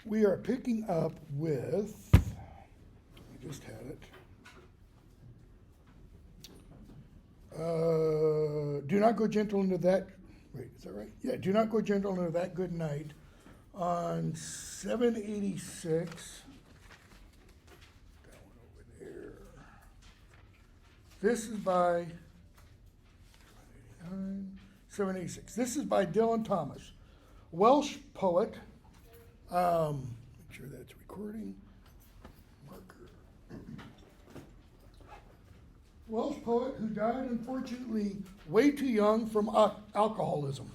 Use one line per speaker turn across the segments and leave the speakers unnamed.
We are picking up with, we just had it. Do not go gentle into that, wait, is that right? Yeah, do not go gentle into that good night on 786. That one over there. This is by 786. This is by Dylan Thomas, Welsh poet. Make sure that's recording. Marker. Welsh poet who died, unfortunately, way too young from alcoholism.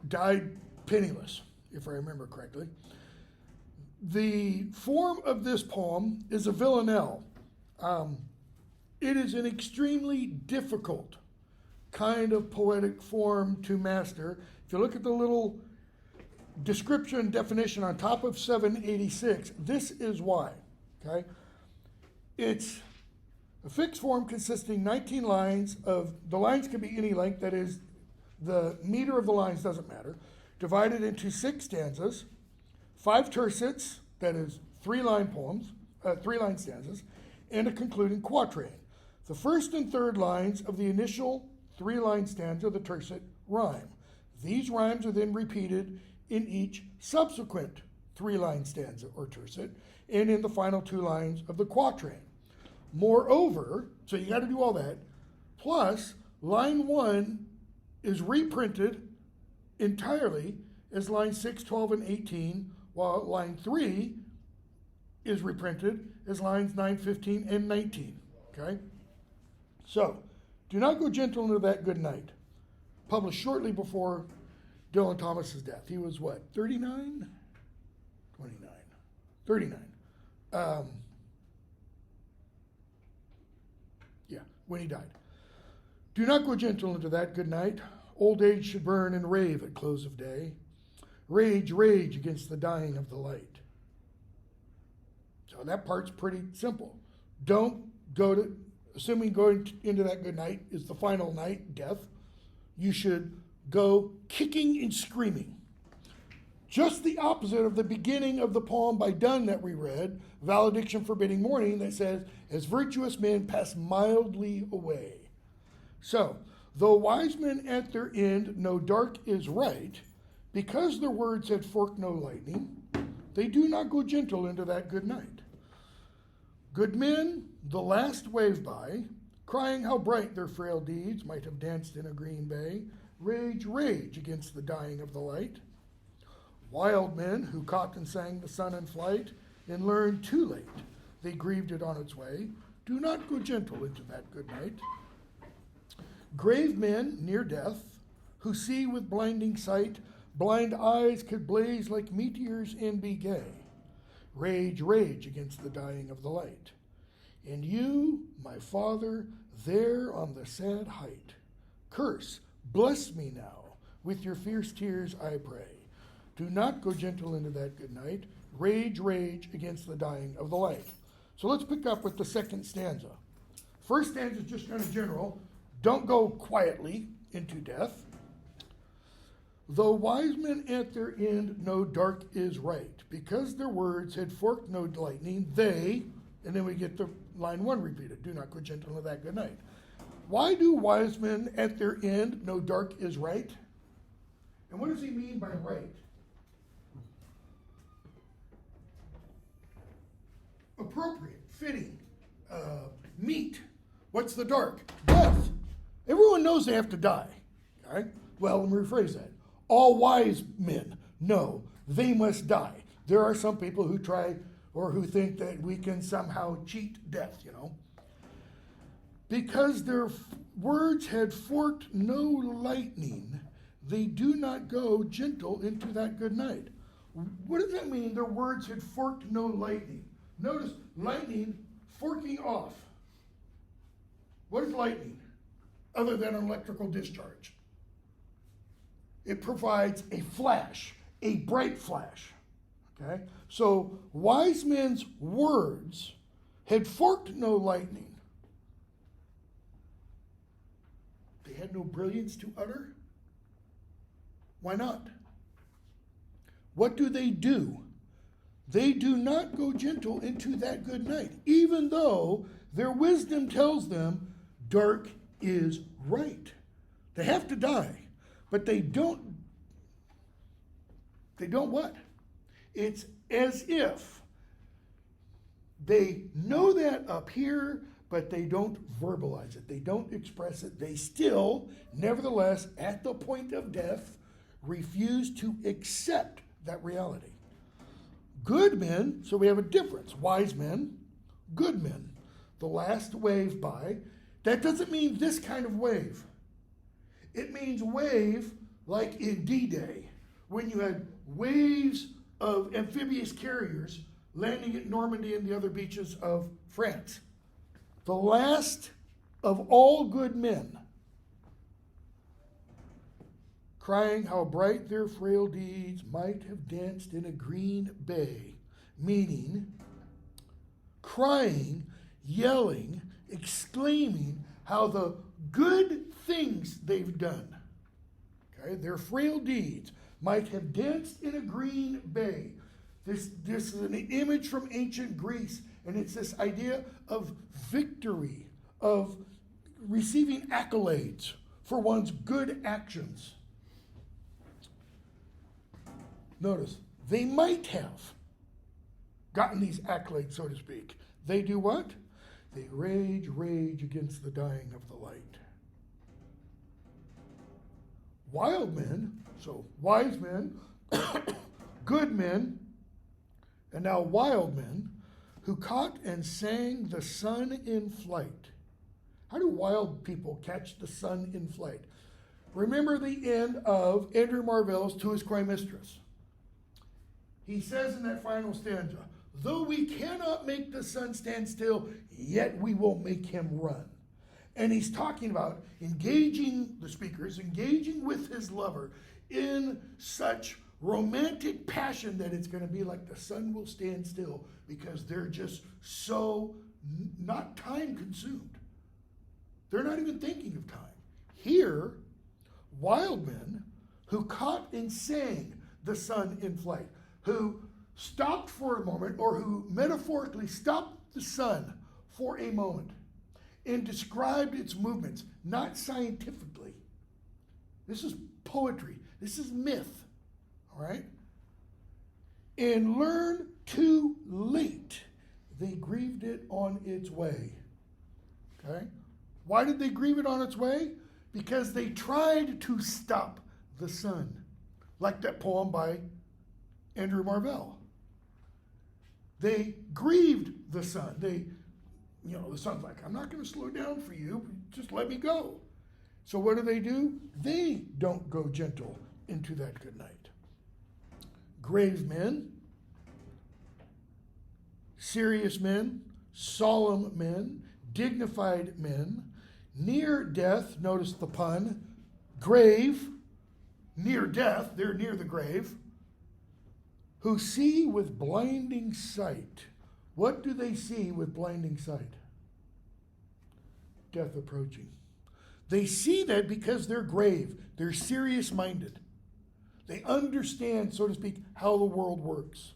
Died penniless, if I remember correctly. The form of this poem is a villanelle. It is an extremely difficult kind of poetic form to master. If you look at the little description definition on top of 786, this is why, okay? It's a fixed form consisting 19 lines of, the lines can be any length, that is, the meter of the lines doesn't matter, divided into 6 stanzas, 5 tercets, that is 3-line poems, 3-line stanzas, and a concluding quatrain. The first and third lines of the initial 3-line stanza, the tercet, rhyme. These rhymes are then repeated in each subsequent 3-line stanza or tercet, and in the final 2 lines of the quatrain. Moreover, so you got to do all that, plus line 1 is reprinted entirely as lines 6, 12, and 18, while line 3 is reprinted as lines 9, 15, and 19, okay? So, do not go gentle into that good night. Published shortly before Dylan Thomas's death. He was what, 39? 29. 39. When he died. Do not go gentle into that good night. Old age should burn and rave at close of day. Rage, rage against the dying of the light. So that part's pretty simple. Don't go to, assuming going into that good night is the final night, death, you should go kicking and screaming. Just the opposite of the beginning of the poem by Donne that we read, Valediction Forbidding Morning, that says, as virtuous men pass mildly away. So, though wise men at their end know dark is right, because their words had forked no lightning, they do not go gentle into that good night. Good men, the last wave by, crying how bright their frail deeds might have danced in a green bay, rage, rage against the dying of the light. Wild men who caught and sang the sun in flight and learned too late they grieved it on its way, do not go gentle into that good night. Grave men near death who see with blinding sight, blind eyes could blaze like meteors and be gay. Rage, rage against the dying of the light. And you, my father, there on the sad height, curse, bless me now, with your fierce tears I pray. Do not go gentle into that good night. Rage, rage against the dying of the light. So let's pick up with the second stanza. First stanza is just kind of general. Don't go quietly into death. Though wise men at their end know dark is right, because their words had forked no lightning, they, and then we get the line 1 repeated, do not go gentle into that good night. Why do wise men at their end know dark is right? And what does he mean by right? Appropriate, fitting, meet. What's the dark? Death. Everyone knows they have to die. Okay? Well, let me rephrase that. All wise men know they must die. There are some people who try or who think that we can somehow cheat death, you know. Because their words had forked no lightning, they do not go gentle into that good night. What does that mean? Their words had forked no lightning. Notice lightning forking off. What is lightning other than an electrical discharge? It provides a flash, a bright flash. Okay? So wise men's words had forked no lightning. They had no brilliance to utter. Why not? What do? They do not go gentle into that good night, even though their wisdom tells them dark is right. They have to die, but they don't what? It's as if they know that up here, but they don't verbalize it. They don't express it. They still, nevertheless, at the point of death, refuse to accept that reality. Good men, so we have a difference. Wise men, good men. The last wave by. That doesn't mean this kind of wave. It means wave like in D-Day, when you had waves of amphibious carriers landing at Normandy and the other beaches of France. The last of all good men, crying how bright their frail deeds might have danced in a green bay, meaning crying, yelling, exclaiming how the good things they've done, okay, their frail deeds, might have danced in a green bay. This is an image from ancient Greece, and it's this idea of victory, of receiving accolades for one's good actions. Notice, they might have gotten these accolades, so to speak. They do what? They rage against the dying of the light. Wild men, so wise men, good men, and now wild men, who caught and sang the sun in flight. How do wild people catch the sun in flight? Remember the end of Andrew Marvell's To His Coy Mistress. He says in that final stanza, though we cannot make the sun stand still, yet we will make him run. And he's talking about engaging with his lover in such romantic passion that it's going to be like the sun will stand still because they're just so not time consumed. They're not even thinking of time. Here, wild men who caught and sang the sun in flight, who stopped for a moment, or who metaphorically stopped the sun for a moment and described its movements, not scientifically. This is poetry. This is myth. All right? And learn too late, they grieved it on its way. Okay? Why did they grieve it on its way? Because they tried to stop the sun, like that poem by Andrew Marvell. They grieved the sun. The sun's like, I'm not going to slow down for you. Just let me go. So what do? They don't go gentle into that good night. Grave men, serious men, solemn men, dignified men, near death, notice the pun, grave, near death, they're near the grave, who see with blinding sight. What do they see with blinding sight? Death approaching. They see that because they're grave, they're serious-minded. They understand, so to speak, how the world works.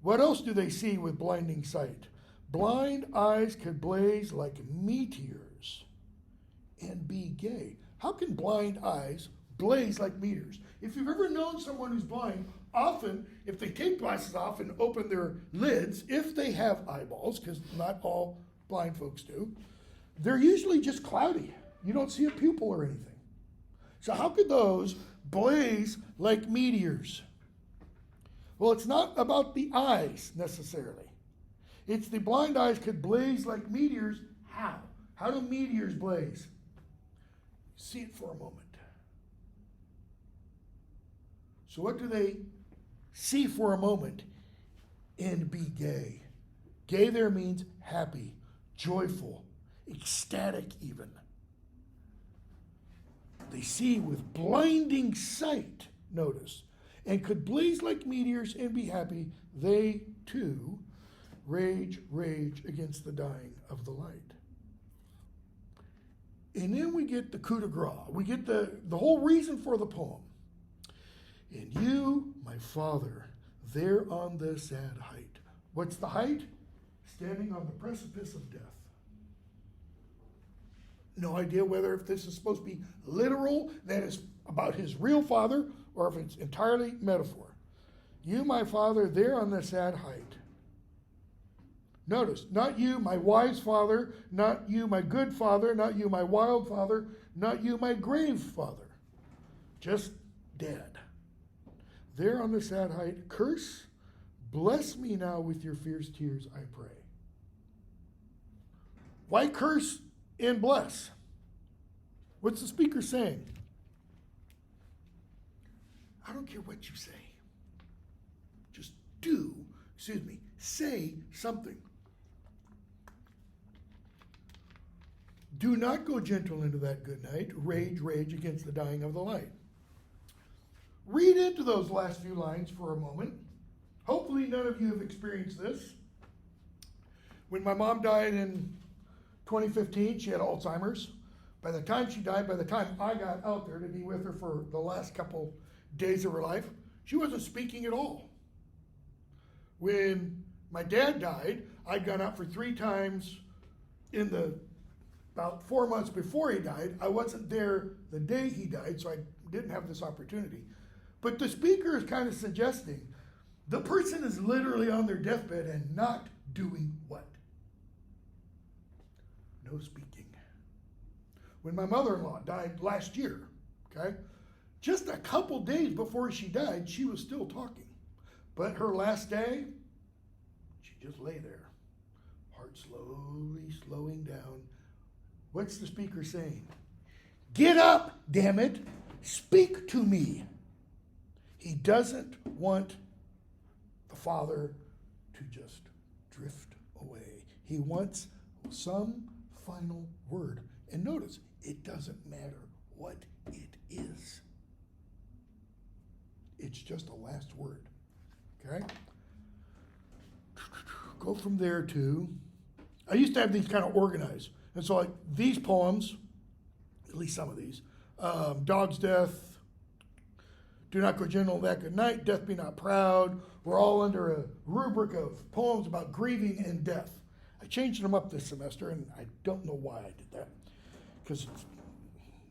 What else do they see with blinding sight? Blind eyes could blaze like meteors and be gay. How can blind eyes blaze like meteors? If you've ever known someone who's blind, often, if they take glasses off and open their lids, if they have eyeballs, because not all blind folks do, they're usually just cloudy. You don't see a pupil or anything. So how could those blaze like meteors? Well, it's not about the eyes necessarily. It's the blind eyes could blaze like meteors. How? How do meteors blaze? See it for a moment. So what do they see for a moment and be gay? Gay there means happy, joyful, ecstatic even. They see with blinding sight, notice, and could blaze like meteors and be happy. They too rage against the dying of the light. And then we get the coup de grace. We get the whole reason for the poem And you, my father, there on the sad height. What's the height? Standing on the precipice of death. No idea whether if this is supposed to be literal, that is about his real father, or if it's entirely metaphor. You, my father, there on the sad height. Notice, not you, my wise father, not you, my good father, not you, my wild father, not you, my grave father. Just dead. There on the sad height, curse, bless me now with your fierce tears, I pray. Why curse and bless? What's the speaker saying? I don't care what you say. Just say something. Do not go gentle into that good night. Rage, rage against the dying of the light. Read into those last few lines for a moment. Hopefully none of you have experienced this. When my mom died in 2015, she had Alzheimer's. By the time she died, by the time I got out there to be with her for the last couple days of her life, she wasn't speaking at all. When my dad died, I'd gone out for 3 times in the about 4 months before he died. I wasn't there the day he died, so I didn't have this opportunity. But the speaker is kind of suggesting the person is literally on their deathbed and not doing what? No speaking. When my mother-in-law died last year, okay, just a couple days before she died, she was still talking. But her last day, she just lay there, heart slowly slowing down. What's the speaker saying? Get up, damn it. Speak to me. He doesn't want the father to just drift away. He wants some final word. And notice, it doesn't matter what it is. It's just a last word. Okay? Go from there to, I used to have these kind of organized. And so like these poems, at least some of these, Dog's Death, Do Not Go Gentle That Good Night, Death Be Not Proud, were all under a rubric of poems about grieving and death. I changed them up this semester, and I don't know why I did that, because it's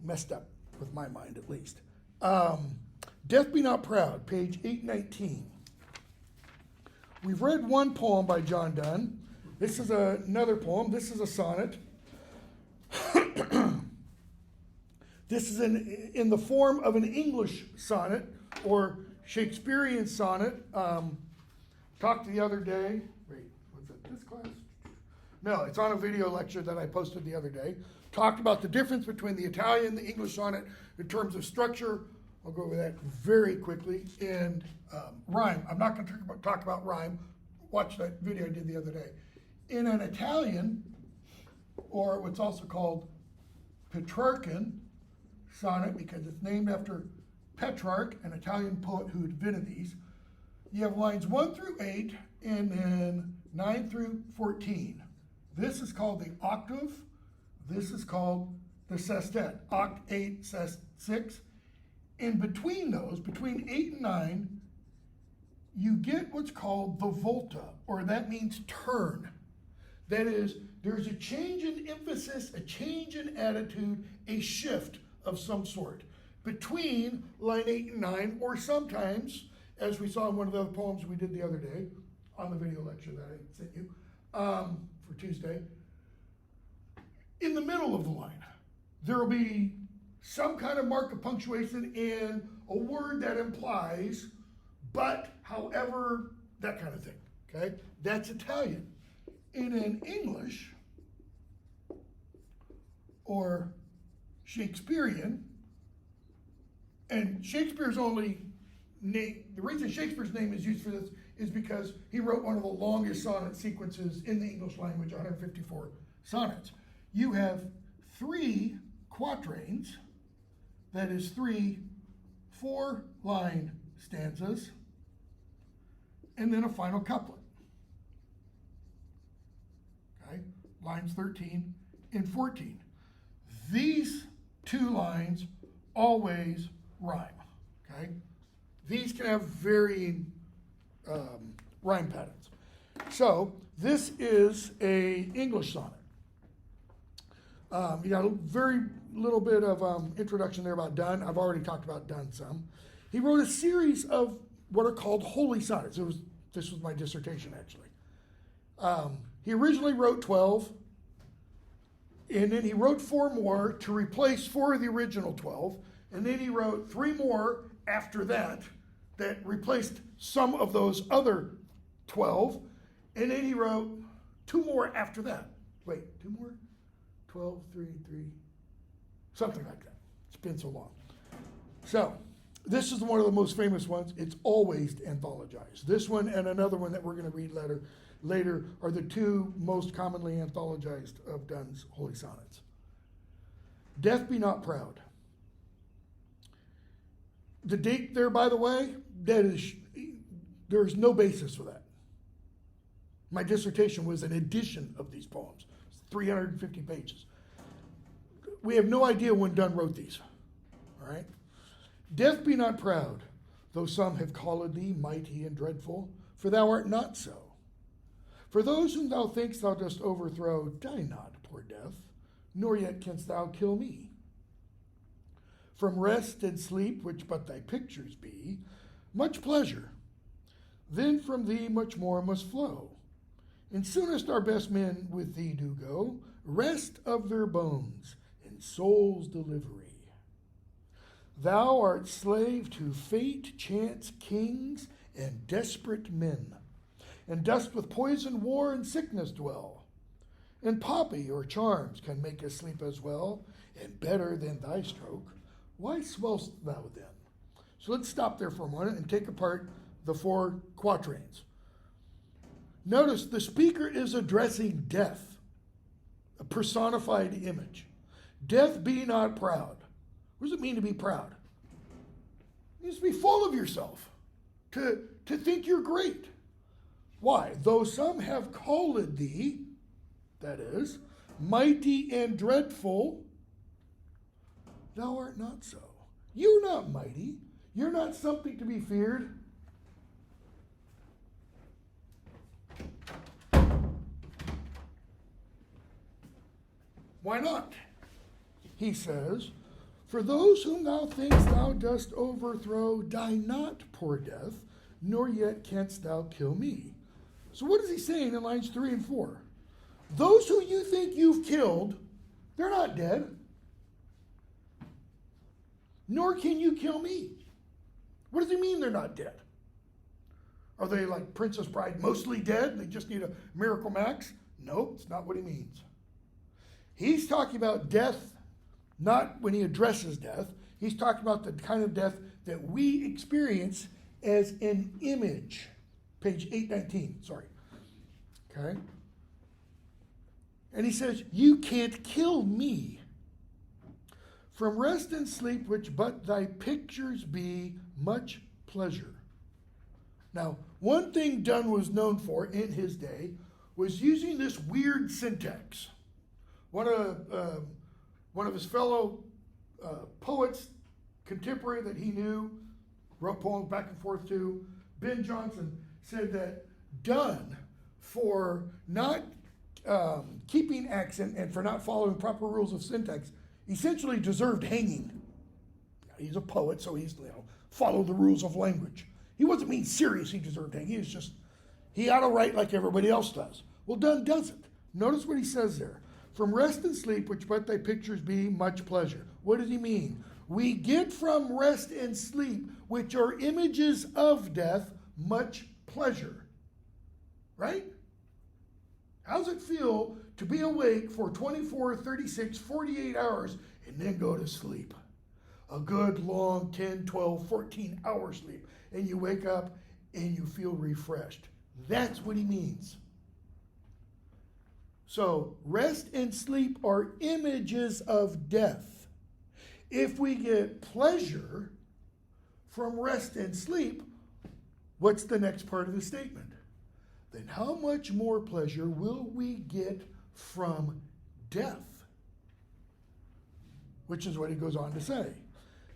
messed up with my mind at least. Death Be Not Proud, page 819. We've read one poem by John Donne. This is another poem. This is a sonnet. This is in the form of an English sonnet or Shakespearean sonnet. Talked the other day. Wait, was it this class? No, it's on a video lecture that I posted the other day. Talked about the difference between the Italian and the English sonnet in terms of structure. I'll go over that very quickly. And rhyme. I'm not going to talk about rhyme. Watch that video I did the other day. In an Italian, or what's also called Petrarchan sonnet, because it's named after Petrarch, an Italian poet who invented these, you have lines 1 through 8 and then 9 through 14. This is called the octave. This is called the sestet. Oct 8, sest 6. In between those, between 8 and 9, you get what's called the volta, or that means turn. That is, there's a change in emphasis, a change in attitude, a shift of some sort between line 8 and 9, or sometimes, as we saw in one of the other poems we did the other day on the video lecture that I sent you for Tuesday, in the middle of the line, there will be some kind of mark of punctuation and a word that implies but, however, that kind of thing, okay? That's Italian. In an English or Shakespearean, and Shakespeare's only name, the reason Shakespeare's name is used for this is because he wrote one of the longest sonnet sequences in the English language, 154 sonnets. You have 3 quatrains, that is 3 4-line stanzas, and then a final couplet. Okay, lines 13 and 14. These 2 lines always rhyme. Okay, these can have varying rhyme patterns. So this is a English sonnet. You got a very little bit of introduction there about Donne. I've already talked about Donne some. He wrote a series of what are called holy sonnets. This was my dissertation, actually. He originally wrote 12, and then he wrote 4 more to replace 4 of the original 12, and then he wrote 3 more after that replaced some of those other 12, and then he wrote 2 more after that. Wait, 2 more? 12, 3, something like that. It's been so long. So, this is one of the most famous ones. It's always anthologized. This one and another one that we're going to read later are the 2 most commonly anthologized of Donne's holy sonnets. Death be not proud. The date there, by the way, there's no basis for that. My dissertation was an edition of these poems. 350 pages. We have no idea when Donne wrote these. All right? Death be not proud, though some have called thee mighty and dreadful, for thou art not so. For those whom thou thinkst thou dost overthrow, die not, poor death, nor yet canst thou kill me. From rest and sleep, which but thy pictures be, much pleasure, then from thee much more must flow. And soonest our best men with thee do go, rest of their bones in soul's delivery. Thou art slave to fate, chance, kings, and desperate men, and dost with poison, war, and sickness dwell. And poppy or charms can make us sleep as well, and better than thy stroke. Why swell'st thou then? So let's stop there for a moment and take apart the 4 quatrains. Notice the speaker is addressing death, a personified image. Death be not proud. What does it mean to be proud? It means to be full of yourself, to think you're great. Why? Though some have called thee, that is, mighty and dreadful, thou art not so. You're not mighty. You're not something to be feared. Why not? He says, for those whom thou thinkst thou dost overthrow, die not, poor death, nor yet canst thou kill me. So what is he saying in lines 3 and 4? Those who you think you've killed, they're not dead. Nor can you kill me. What does he mean they're not dead? Are they like Princess Bride, mostly dead? They just need a miracle max? Nope, it's not what he means. He's talking about death, not when he addresses death. He's talking about the kind of death that we experience as an image. Page 819, sorry. Okay? And he says, you can't kill me. From rest and sleep, which but thy pictures be, much pleasure. Now, one thing Donne was known for in his day was using this weird syntax. One of his fellow poets, contemporary that he knew, wrote poems back and forth to, Ben Jonson, said that Donne, for not keeping accent and for not following proper rules of syntax, essentially deserved hanging. He's a poet, so he's follow the rules of language. He wasn't being serious. He deserved hanging. It's just he ought to write like everybody else does. Well, Donne doesn't. Notice what he says there. From rest and sleep, which but thy pictures be, much pleasure. What does he mean? We get from rest and sleep, which are images of death, much pleasure. Right? How's it feel to be awake for 24, 36, 48 hours and then go to sleep? A good long 10, 12, 14 hour sleep. And you wake up and you feel refreshed. That's what he means. So, rest and sleep are images of death. If we get pleasure from rest and sleep, what's the next part of the statement? Then how much more pleasure will we get from death? Which is what he goes on to say.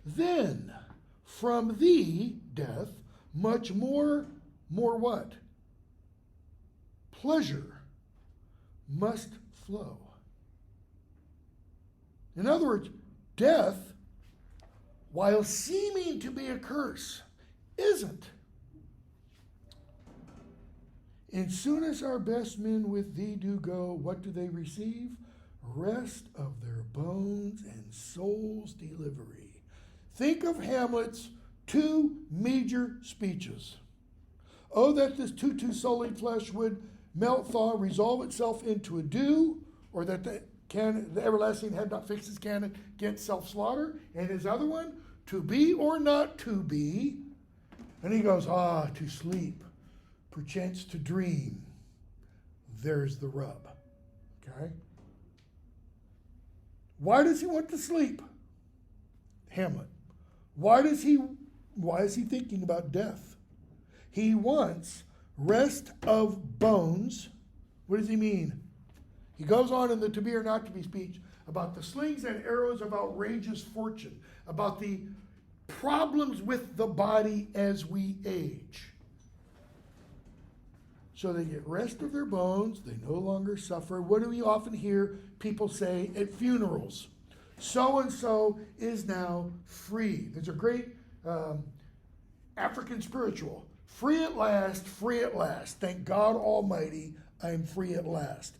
Then, from thee, death, much more what? Pleasure must flow. In other words, death, while seeming to be a curse, isn't. And soon as our best men with thee do go, what do they receive? Rest of their bones and souls delivery. Think of Hamlet's two major speeches. Oh, that this too sullied flesh would melt, thaw, resolve itself into a dew, or that the everlasting had not fixed his canon against self-slaughter. And his other one, to be or not to be. And he goes, to sleep, perchance to dream. There's the rub. Okay? Why does he want to sleep? Hamlet. Why is he thinking about death? He wants rest of bones. What does he mean? He goes on in the to be or not to be speech about the slings and arrows of outrageous fortune, about the problems with the body as we age. So they get rest of their bones, they no longer suffer. What do we often hear people say at funerals? So-and-so is now free. There's a great African spiritual. Free at last, free at last. Thank God Almighty, I am free at last.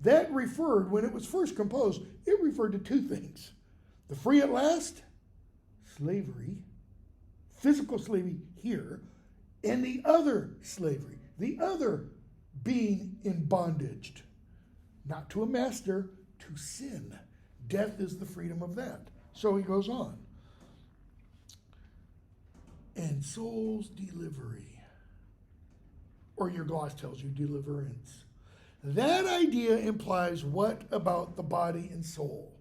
That referred, when it was first composed, it referred to two things. The free at last, slavery, physical slavery here, and the other slavery, the other being in bondage, not to a master, to sin. Death is the freedom of that. So he goes on. And soul's delivery. Or your gloss tells you deliverance. That idea implies what about the body and soul?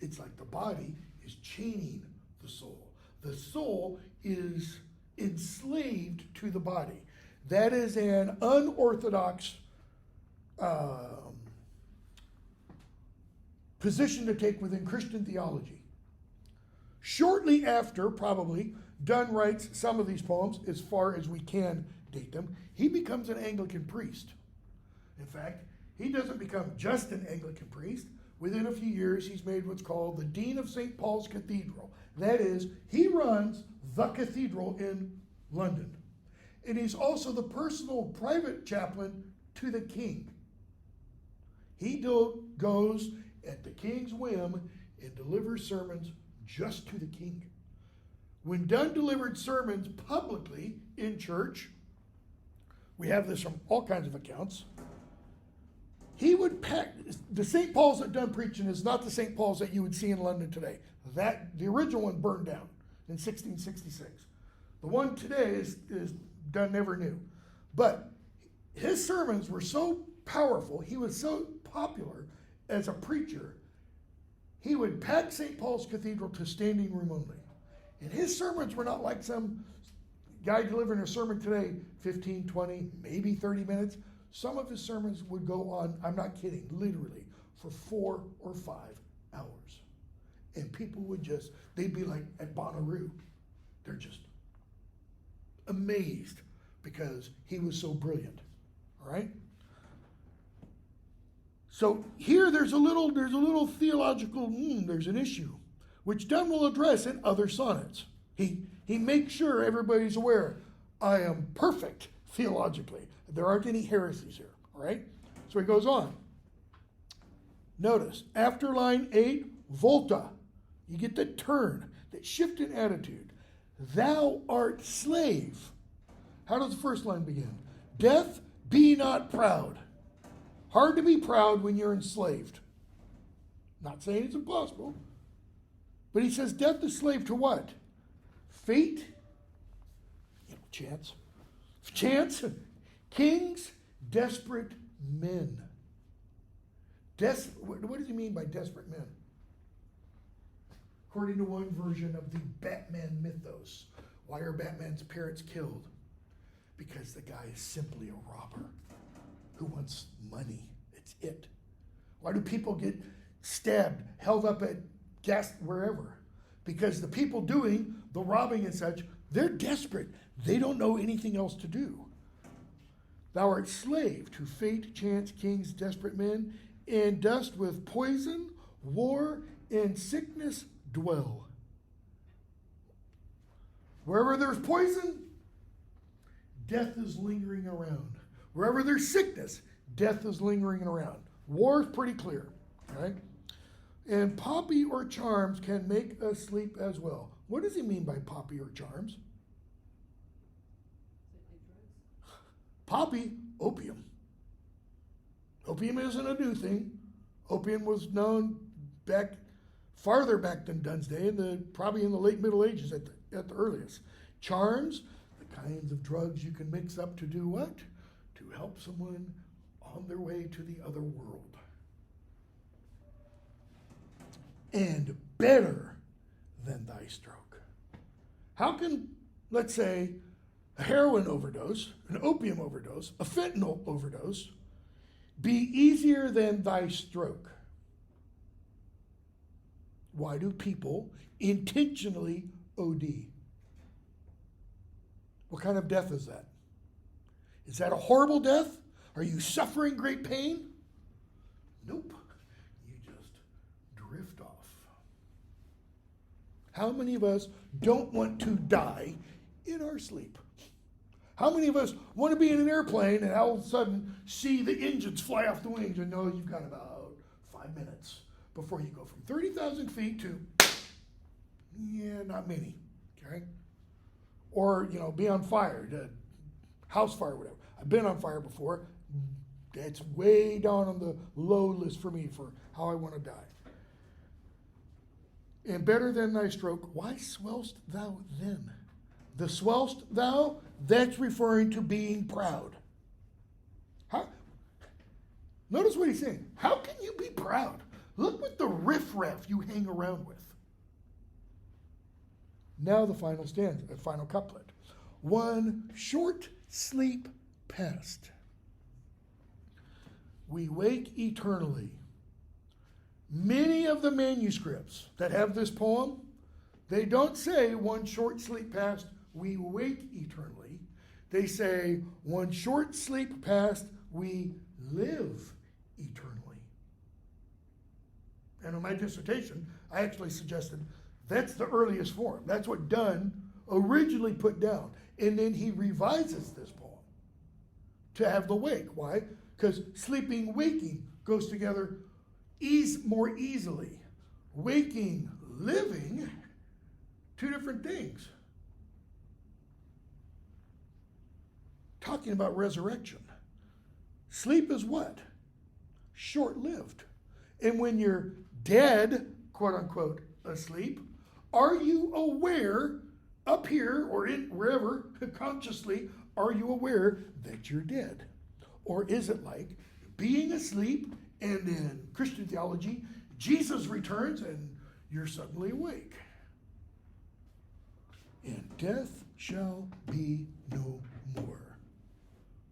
It's like the body is chaining the soul. The soul is enslaved to the body. That is an unorthodox position to take within Christian theology. Shortly after, probably, Donne writes some of these poems, as far as we can date them. He becomes an Anglican priest. In fact, he doesn't become just an Anglican priest. Within a few years, he's made what's called the Dean of St. Paul's Cathedral. That is, he runs the cathedral in London. And he's also the personal private chaplain to the king. He goes at the king's whim and delivers sermons just to the king. When Donne delivered sermons publicly in church, we have this from all kinds of accounts, he would pack, the St. Paul's that Donne preaching is not the St. Paul's that you would see in London today. The original one burned down in 1666. The one today is Donne never knew. But his sermons were so powerful, he was so popular as a preacher, he would pack St. Paul's Cathedral to standing room only. And his sermons were not like some guy delivering a sermon today, 15, 20, maybe 30 minutes. Some of his sermons would go on, I'm not kidding, literally, for 4 or 5 hours. And people would they'd be like at Bonnaroo. They're just amazed because he was so brilliant. All right? So here there's a little theological, there's an issue, which Donne will address in other sonnets. He makes sure everybody's aware, I am perfect theologically. There aren't any heresies here, all right? So he goes on. Notice, after line 8, volta, you get the turn, that shift in attitude. Thou art slave. How does the first line begin? Death, be not proud. Hard to be proud when you're enslaved. Not saying it's impossible. But he says death is slave to what? Fate? Chance. Chance? Kings? Desperate men. What does he mean by desperate men? According to one version of the Batman mythos, why are Batman's parents killed? Because the guy is simply a robber who wants money. It's it. Why do people get stabbed, held up at gas, wherever? Because the people doing the robbing and such, they're desperate. They don't know anything else to do. Thou art slave to fate, chance, kings, desperate men, and dost with poison, war, and sickness dwell. Wherever there's poison, death is lingering around. Wherever there's sickness, death is lingering around. War is pretty clear, right? And poppy or charms can make us sleep as well. What does he mean by poppy or charms? Poppy, opium. Opium isn't a new thing. Opium was known farther back than Donne's day, probably in the late Middle Ages at the earliest. Charms, the kinds of drugs you can mix up to do what? To help someone on their way to the other world. And better than thy stroke. How can, let's say, a heroin overdose, an opium overdose, a fentanyl overdose be easier than thy stroke? Why do people intentionally OD? What kind of death is that? Is that a horrible death? Are you suffering great pain? Nope. You just drift off. How many of us don't want to die in our sleep? How many of us want to be in an airplane and all of a sudden see the engines fly off the wings and know you've got about 5 minutes before you go from 30,000 feet to, not many, okay? Or, be on fire, house fire, whatever. I've been on fire before. That's way down on the low list for me for how I want to die. And better than thy stroke, why swellst thou then? The swellst thou, that's referring to being proud. Notice what he's saying. How can you be proud? Look what the riffraff you hang around with. Now the final stanza, the final couplet. One short sleep past, we wake eternally. Many of the manuscripts that have this poem, they don't say one short sleep past, we wake eternally. They say one short sleep past, we live eternally. And in my dissertation, I actually suggested that's the earliest form. That's what Donne originally put down. And then he revises this poem to have the wake. Why? Because sleeping, waking goes together more easily. Waking, living, two different things. Talking about resurrection. Sleep is what? Short-lived. And when you're dead, quote unquote, asleep, are you aware up here or in wherever consciously, are you aware that you're dead? Or is it like being asleep and in Christian theology, Jesus returns and you're suddenly awake? And death shall be no more.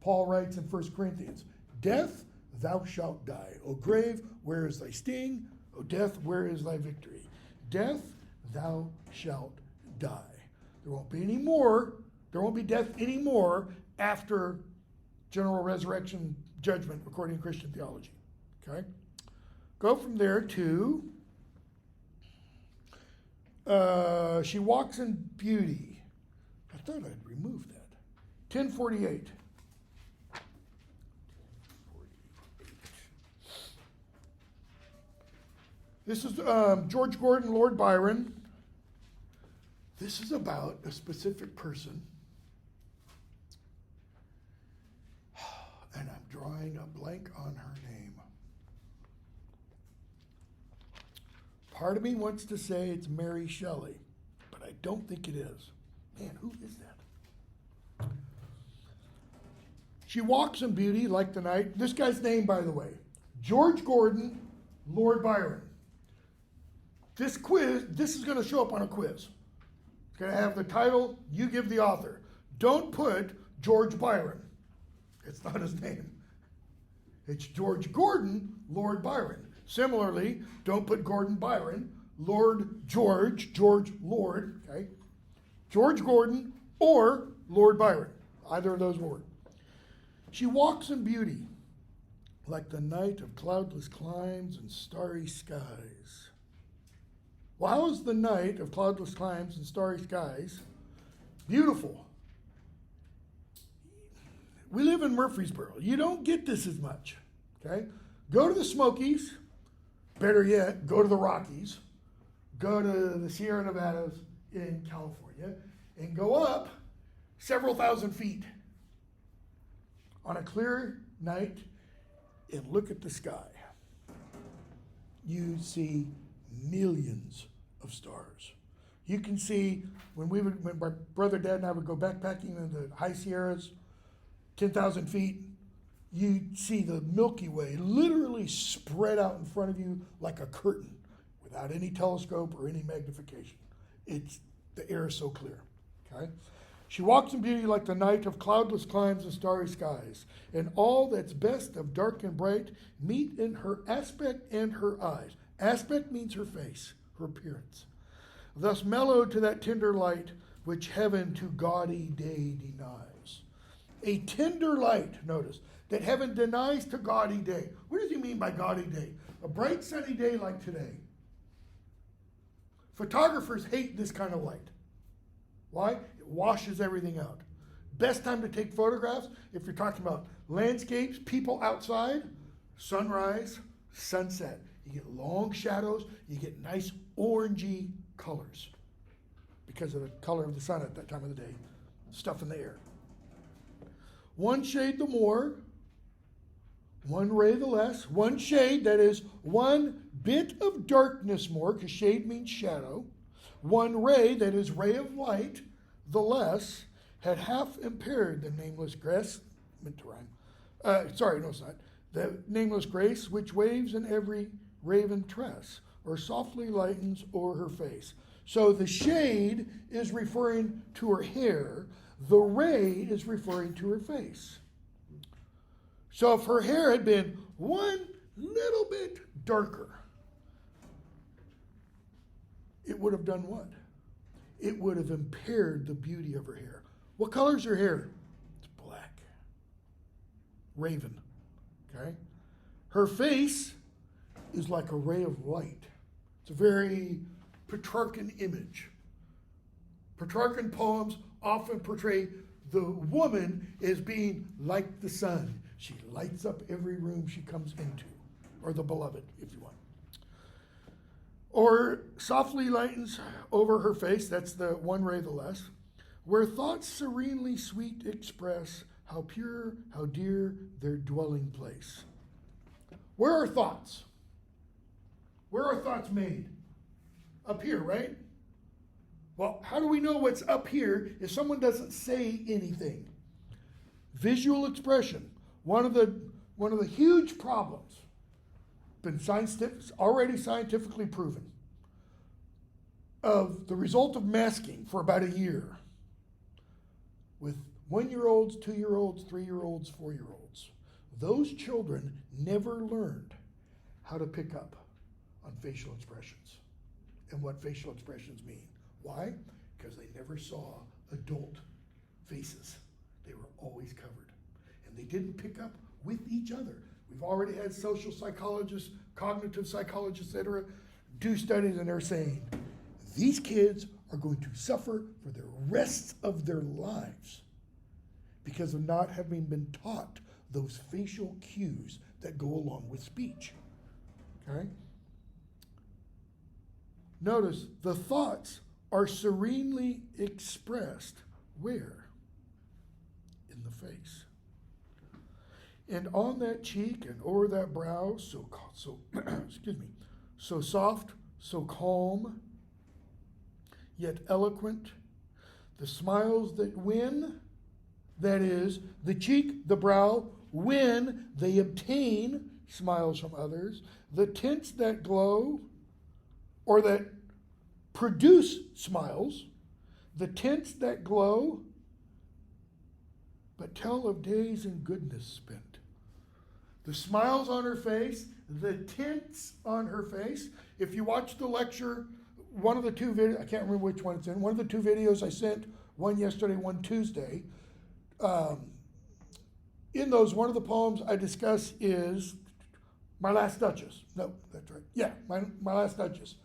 Paul writes in 1 Corinthians, death, thou shalt die. O grave, where is thy sting? O death, where is thy victory? Death, thou shalt die. There won't be any more. There won't be death anymore after general resurrection judgment according to Christian theology. Okay? Go from there to she walks in beauty. I thought I'd remove that. 1048. This is George Gordon, Lord Byron. This is about a specific person. And I'm drawing a blank on her name. Part of me wants to say it's Mary Shelley, but I don't think it is. Man, who is that? She walks in beauty like the night. This guy's name, by the way, George Gordon, Lord Byron. This quiz, this is going to show up on a quiz. It's going to have the title, you give the author. Don't put George Byron. It's not his name. It's George Gordon, Lord Byron. Similarly, don't put Gordon Byron, Lord George Lord, okay, George Gordon, or Lord Byron. Either of those were. She walks in beauty, like the night of cloudless climes and starry skies. Well, how is the night of cloudless climes and starry skies beautiful? We live in Murfreesboro. You don't get this as much, okay? Go to the Smokies, better yet, go to the Rockies, go to the Sierra Nevadas in California, and go up several thousand feet on a clear night and look at the sky. You see millions of stars. You can see when my brother, Dad, and I would go backpacking in the high Sierras, 10,000 feet, you see the Milky Way literally spread out in front of you like a curtain without any telescope or any magnification. The air is so clear, okay? She walks in beauty like the night of cloudless climes and starry skies, and all that's best of dark and bright meet in her aspect and her eyes. Aspect means her face, her appearance. Thus mellowed to that tender light which heaven to gaudy day denies. A tender light, notice, that heaven denies to gaudy day. What does he mean by gaudy day? A bright sunny day like today. Photographers hate this kind of light. Why? It washes everything out. Best time to take photographs, if you're talking about landscapes, people outside, sunrise, sunset. You get long shadows, you get nice orangey colors because of the color of the sun at that time of the day. Stuff in the air. One shade the more, one ray the less. One shade, that is, one bit of darkness more, because shade means shadow. One ray, that is, ray of light, the less, had half impaired the nameless grace, meant to rhyme. Sorry, no, it's not. The nameless grace, which waves in every raven tress, or softly lightens o'er her face. So the shade is referring to her hair. The ray is referring to her face. So if her hair had been one little bit darker, it would have done what? It would have impaired the beauty of her hair. What color is her hair? It's black. Raven. Okay? Her face is like a ray of light. It's a very Petrarchan image. Petrarchan poems often portray the woman as being like the sun. She lights up every room she comes into, or the beloved, if you want. Or softly lightens over her face, that's the one ray the less, where thoughts serenely sweet express how pure, how dear their dwelling place. Where are thoughts? Where are thoughts made? Up here, right? Well, how do we know what's up here if someone doesn't say anything? Visual expression, one of the huge problems, been already scientifically proven, of the result of masking for about a year with 1-year-olds, 2-year-olds, 3-year-olds, 4-year-olds. Those children never learned how to pick up on facial expressions and what facial expressions mean. Why? Because they never saw adult faces. They were always covered. And they didn't pick up with each other. We've already had social psychologists, cognitive psychologists, etc., do studies, and they're saying these kids are going to suffer for the rest of their lives because of not having been taught those facial cues that go along with speech. Okay? Notice the thoughts are serenely expressed where? In the face. And on that cheek and o'er that brow, excuse me, so soft, so calm, yet eloquent, the smiles that win, that is, the cheek, the brow, win, they obtain smiles from others, the tints that glow, or that produce smiles, the tints that glow, but tell of days in goodness spent. The smiles on her face, the tints on her face. If you watch the lecture one of the two videos, I can't remember which one it's in, one of the two videos I sent, one yesterday, one Tuesday, in those, one of the poems I discuss is My Last Duchess. No, that's right. Yeah, My Last Duchess.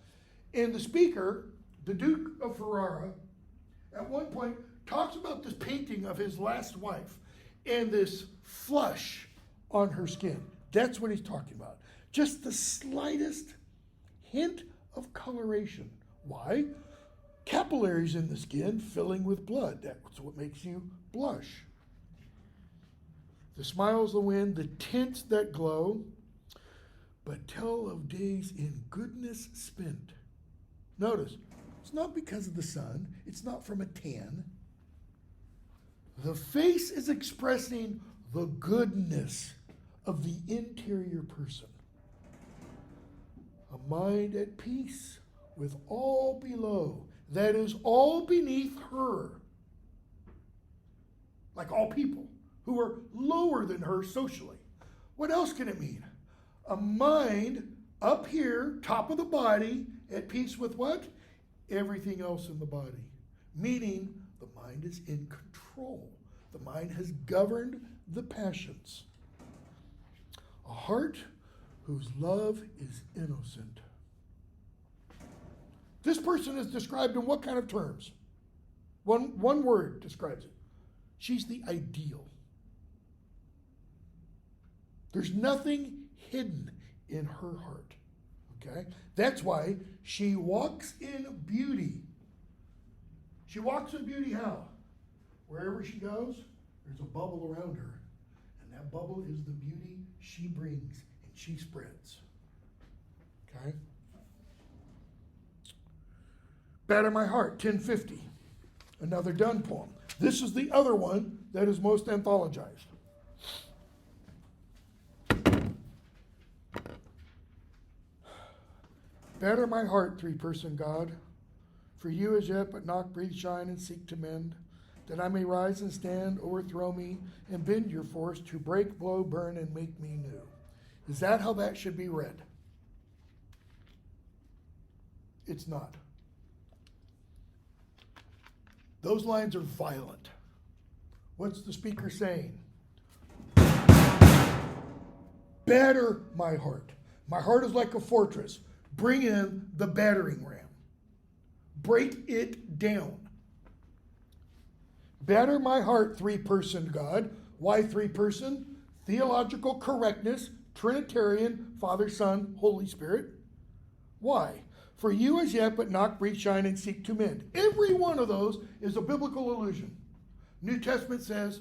And the speaker, the Duke of Ferrara, at one point talks about this painting of his last wife and this flush on her skin. That's what he's talking about. Just the slightest hint of coloration. Why? Capillaries in the skin filling with blood. That's what makes you blush. The smiles the wind, the tints that glow, but tell of days in goodness spent. Notice, it's not because of the sun. It's not from a tan. The face is expressing the goodness of the interior person. A mind at peace with all below, that is, all beneath her. Like all people who are lower than her socially. What else can it mean? A mind up here, top of the body, at peace with what? Everything else in the body. Meaning the mind is in control. The mind has governed the passions. A heart whose love is innocent. This person is described in what kind of terms? One word describes it. She's the ideal. There's nothing hidden in her heart. Okay? That's why she walks in beauty. She walks in beauty how? Wherever she goes, there's a bubble around her. And that bubble is the beauty she brings and she spreads. Okay? Batter My Heart, 1050. Another Donne poem. This is the other one that is most anthologized. Batter my heart, three-person God, for you as yet but knock, breathe, shine, and seek to mend, that I may rise and stand, overthrow me, and bend your force to break, blow, burn, and make me new. Is that how that should be read? It's not. Those lines are violent. What's the speaker saying? Batter my heart. My heart is like a fortress. Bring in the battering ram. Break it down. Batter my heart, three-person God. Why three-person? Theological correctness, Trinitarian, Father, Son, Holy Spirit. Why? For you as yet but knock, breathe, shine, and seek to mend. Every one of those is a biblical allusion. New Testament says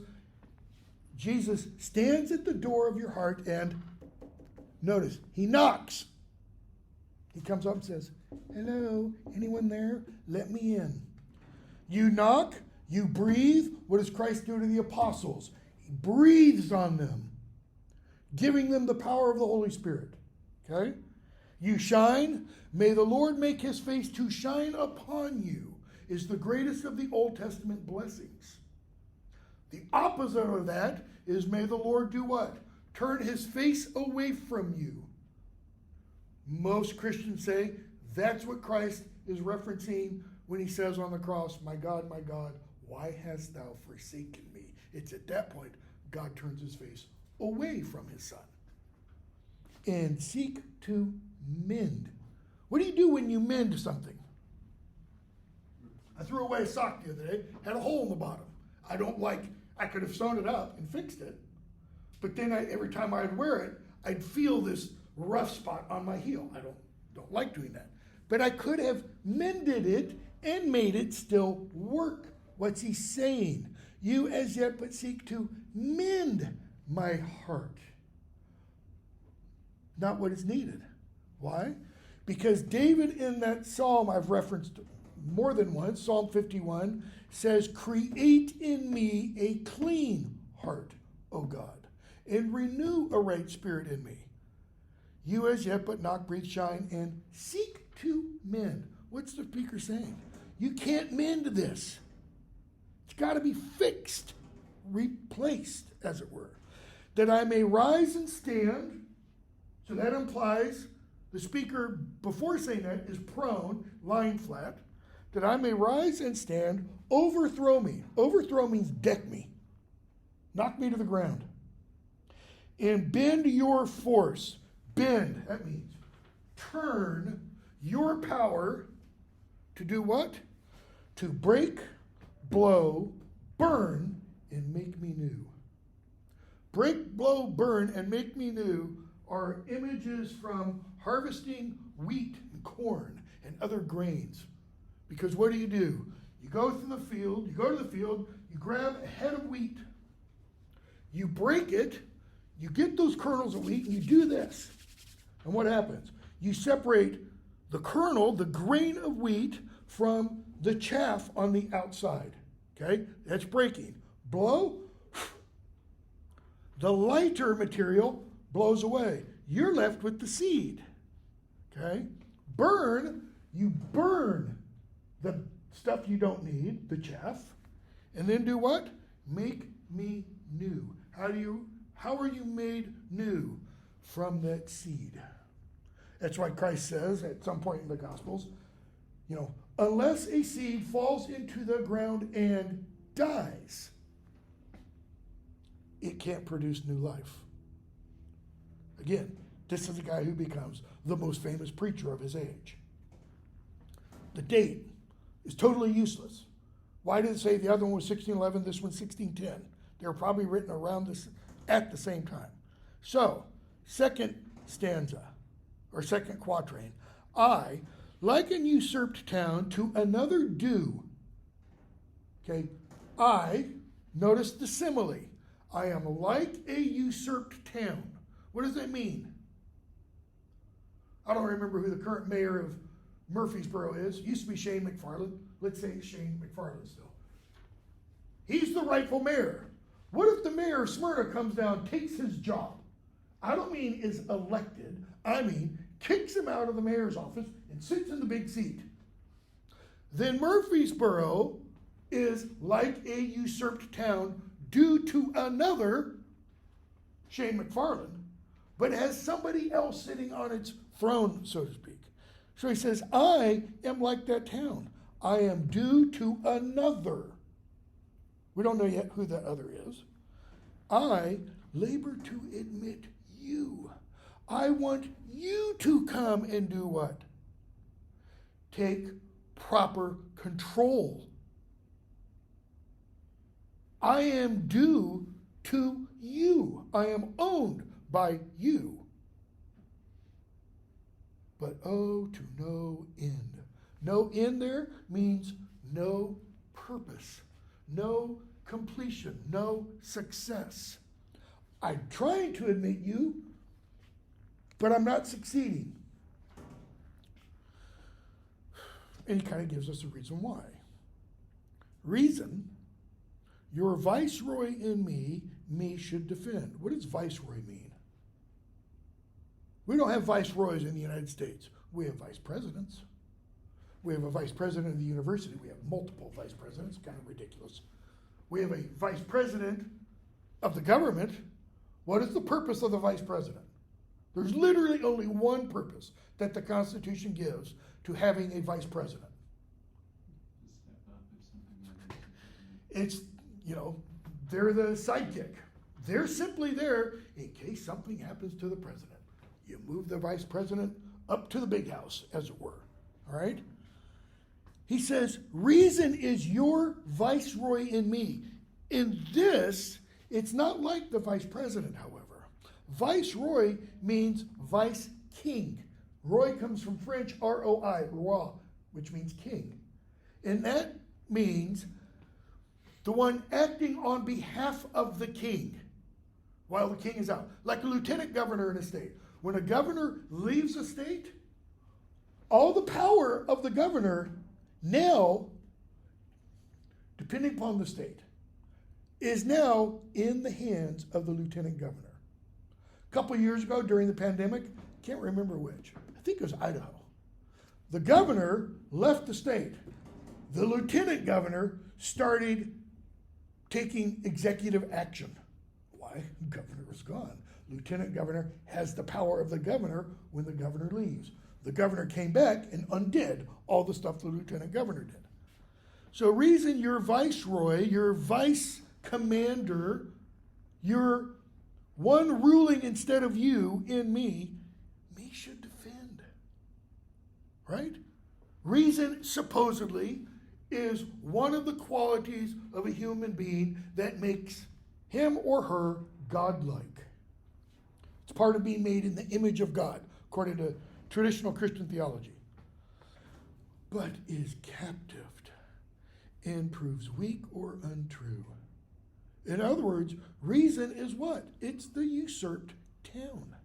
Jesus stands at the door of your heart and, notice, he knocks. He comes up and says, hello, anyone there? Let me in. You knock, you breathe. What does Christ do to the apostles? He breathes on them, giving them the power of the Holy Spirit. Okay? You shine. May the Lord make his face to shine upon you is the greatest of the Old Testament blessings. The opposite of that is may the Lord do what? Turn his face away from you. Most Christians say that's what Christ is referencing when he says on the cross, my God, why hast thou forsaken me? It's at that point God turns his face away from his son. And seek to mend. What do you do when you mend something? I threw away a sock the other day, had a hole in the bottom. I could have sewn it up and fixed it, but then every time I'd wear it, I'd feel this rough spot on my heel. I don't like doing that. But I could have mended it and made it still work. What's he saying? You as yet but seek to mend my heart. Not what is needed. Why? Because David in that psalm I've referenced more than once, Psalm 51, says, create in me a clean heart, O God, and renew a right spirit in me. You as yet but knock, breathe, shine, and seek to mend. What's the speaker saying? You can't mend this. It's got to be fixed, replaced, as it were. That I may rise and stand. So that implies The speaker, before saying that, is prone, lying flat, that I may rise and stand, overthrow me. Overthrow means deck me. Knock me to the ground. And bend your force. Bend, that means turn your power to do what? To break, blow, burn, and make me new. Break, blow, burn, and make me new are images from harvesting wheat and corn and other grains. Because what do? You go through the field, you grab a head of wheat, you break it, you get those kernels of wheat, and you do this. And what happens? You separate the kernel, the grain of wheat, from the chaff on the outside. Okay? That's breaking. Blow, the lighter material blows away. You're left with the seed. Okay? Burn, you burn the stuff you don't need, the chaff, and then do what? Make me new. How are you made new? From that seed. That's why Christ says at some point in the Gospels, unless a seed falls into the ground and dies, it can't produce new life. Again, this is a guy who becomes the most famous preacher of his age. The date is totally useless. Why did it say the other one was 1611, this one's 1610? They were probably written around this at the same time. So, second stanza, or second quatrain. I, like an usurped town, to another do. Okay, notice the simile. I am like a usurped town. What does that mean? I don't remember who the current mayor of Murfreesboro is. It used to be Shane McFarland. Let's say it's Shane McFarland still. He's the rightful mayor. What if the mayor of Smyrna comes down, takes his job? I don't mean is elected. I mean kicks him out of the mayor's office and sits in the big seat. Then Murfreesboro is like a usurped town due to another, Shane McFarland, but has somebody else sitting on its throne, so to speak. So he says, I am like that town. I am due to another. We don't know yet who that other is. I labor to admit you. I want you to come and do what? Take proper control. I am due to you. I am owned by you. But oh, to no end. No end there means no purpose, no completion, no success. I'm trying to admit you, but I'm not succeeding. And he kind of gives us a reason why. Reason, your viceroy in me should defend. What does viceroy mean? We don't have viceroys in the United States. We have vice presidents. We have a vice president of the university. We have multiple vice presidents, kind of ridiculous. We have a vice president of the government. What is the purpose of the vice president? There's literally only one purpose that the Constitution gives to having a vice president. It's, they're the sidekick. They're simply there in case something happens to the president. You move the vice president up to the big house, as it were. All right? He says, reason is your viceroy in me. In this, it's not like the vice president, however. Viceroy means vice king. Roy comes from French, R-O-I, roi, which means king. And that means the one acting on behalf of the king while the king is out. Like a lieutenant governor in a state. When a governor leaves a state, all the power of the governor now, depending upon the state, is now in the hands of the lieutenant governor. A couple years ago during the pandemic, can't remember which, I think it was Idaho. The governor left the state. The lieutenant governor started taking executive action. Why? The governor was gone. Lieutenant governor has the power of the governor when the governor leaves. The governor came back and undid all the stuff the lieutenant governor did. So reason, your viceroy, your vice commander, your one ruling instead of you in me should defend. Right? Reason, supposedly, is one of the qualities of a human being that makes him or her godlike. It's part of being made in the image of God, according to traditional Christian theology. But is captive and proves weak or untrue. In other words, reason is what? It's the usurped town.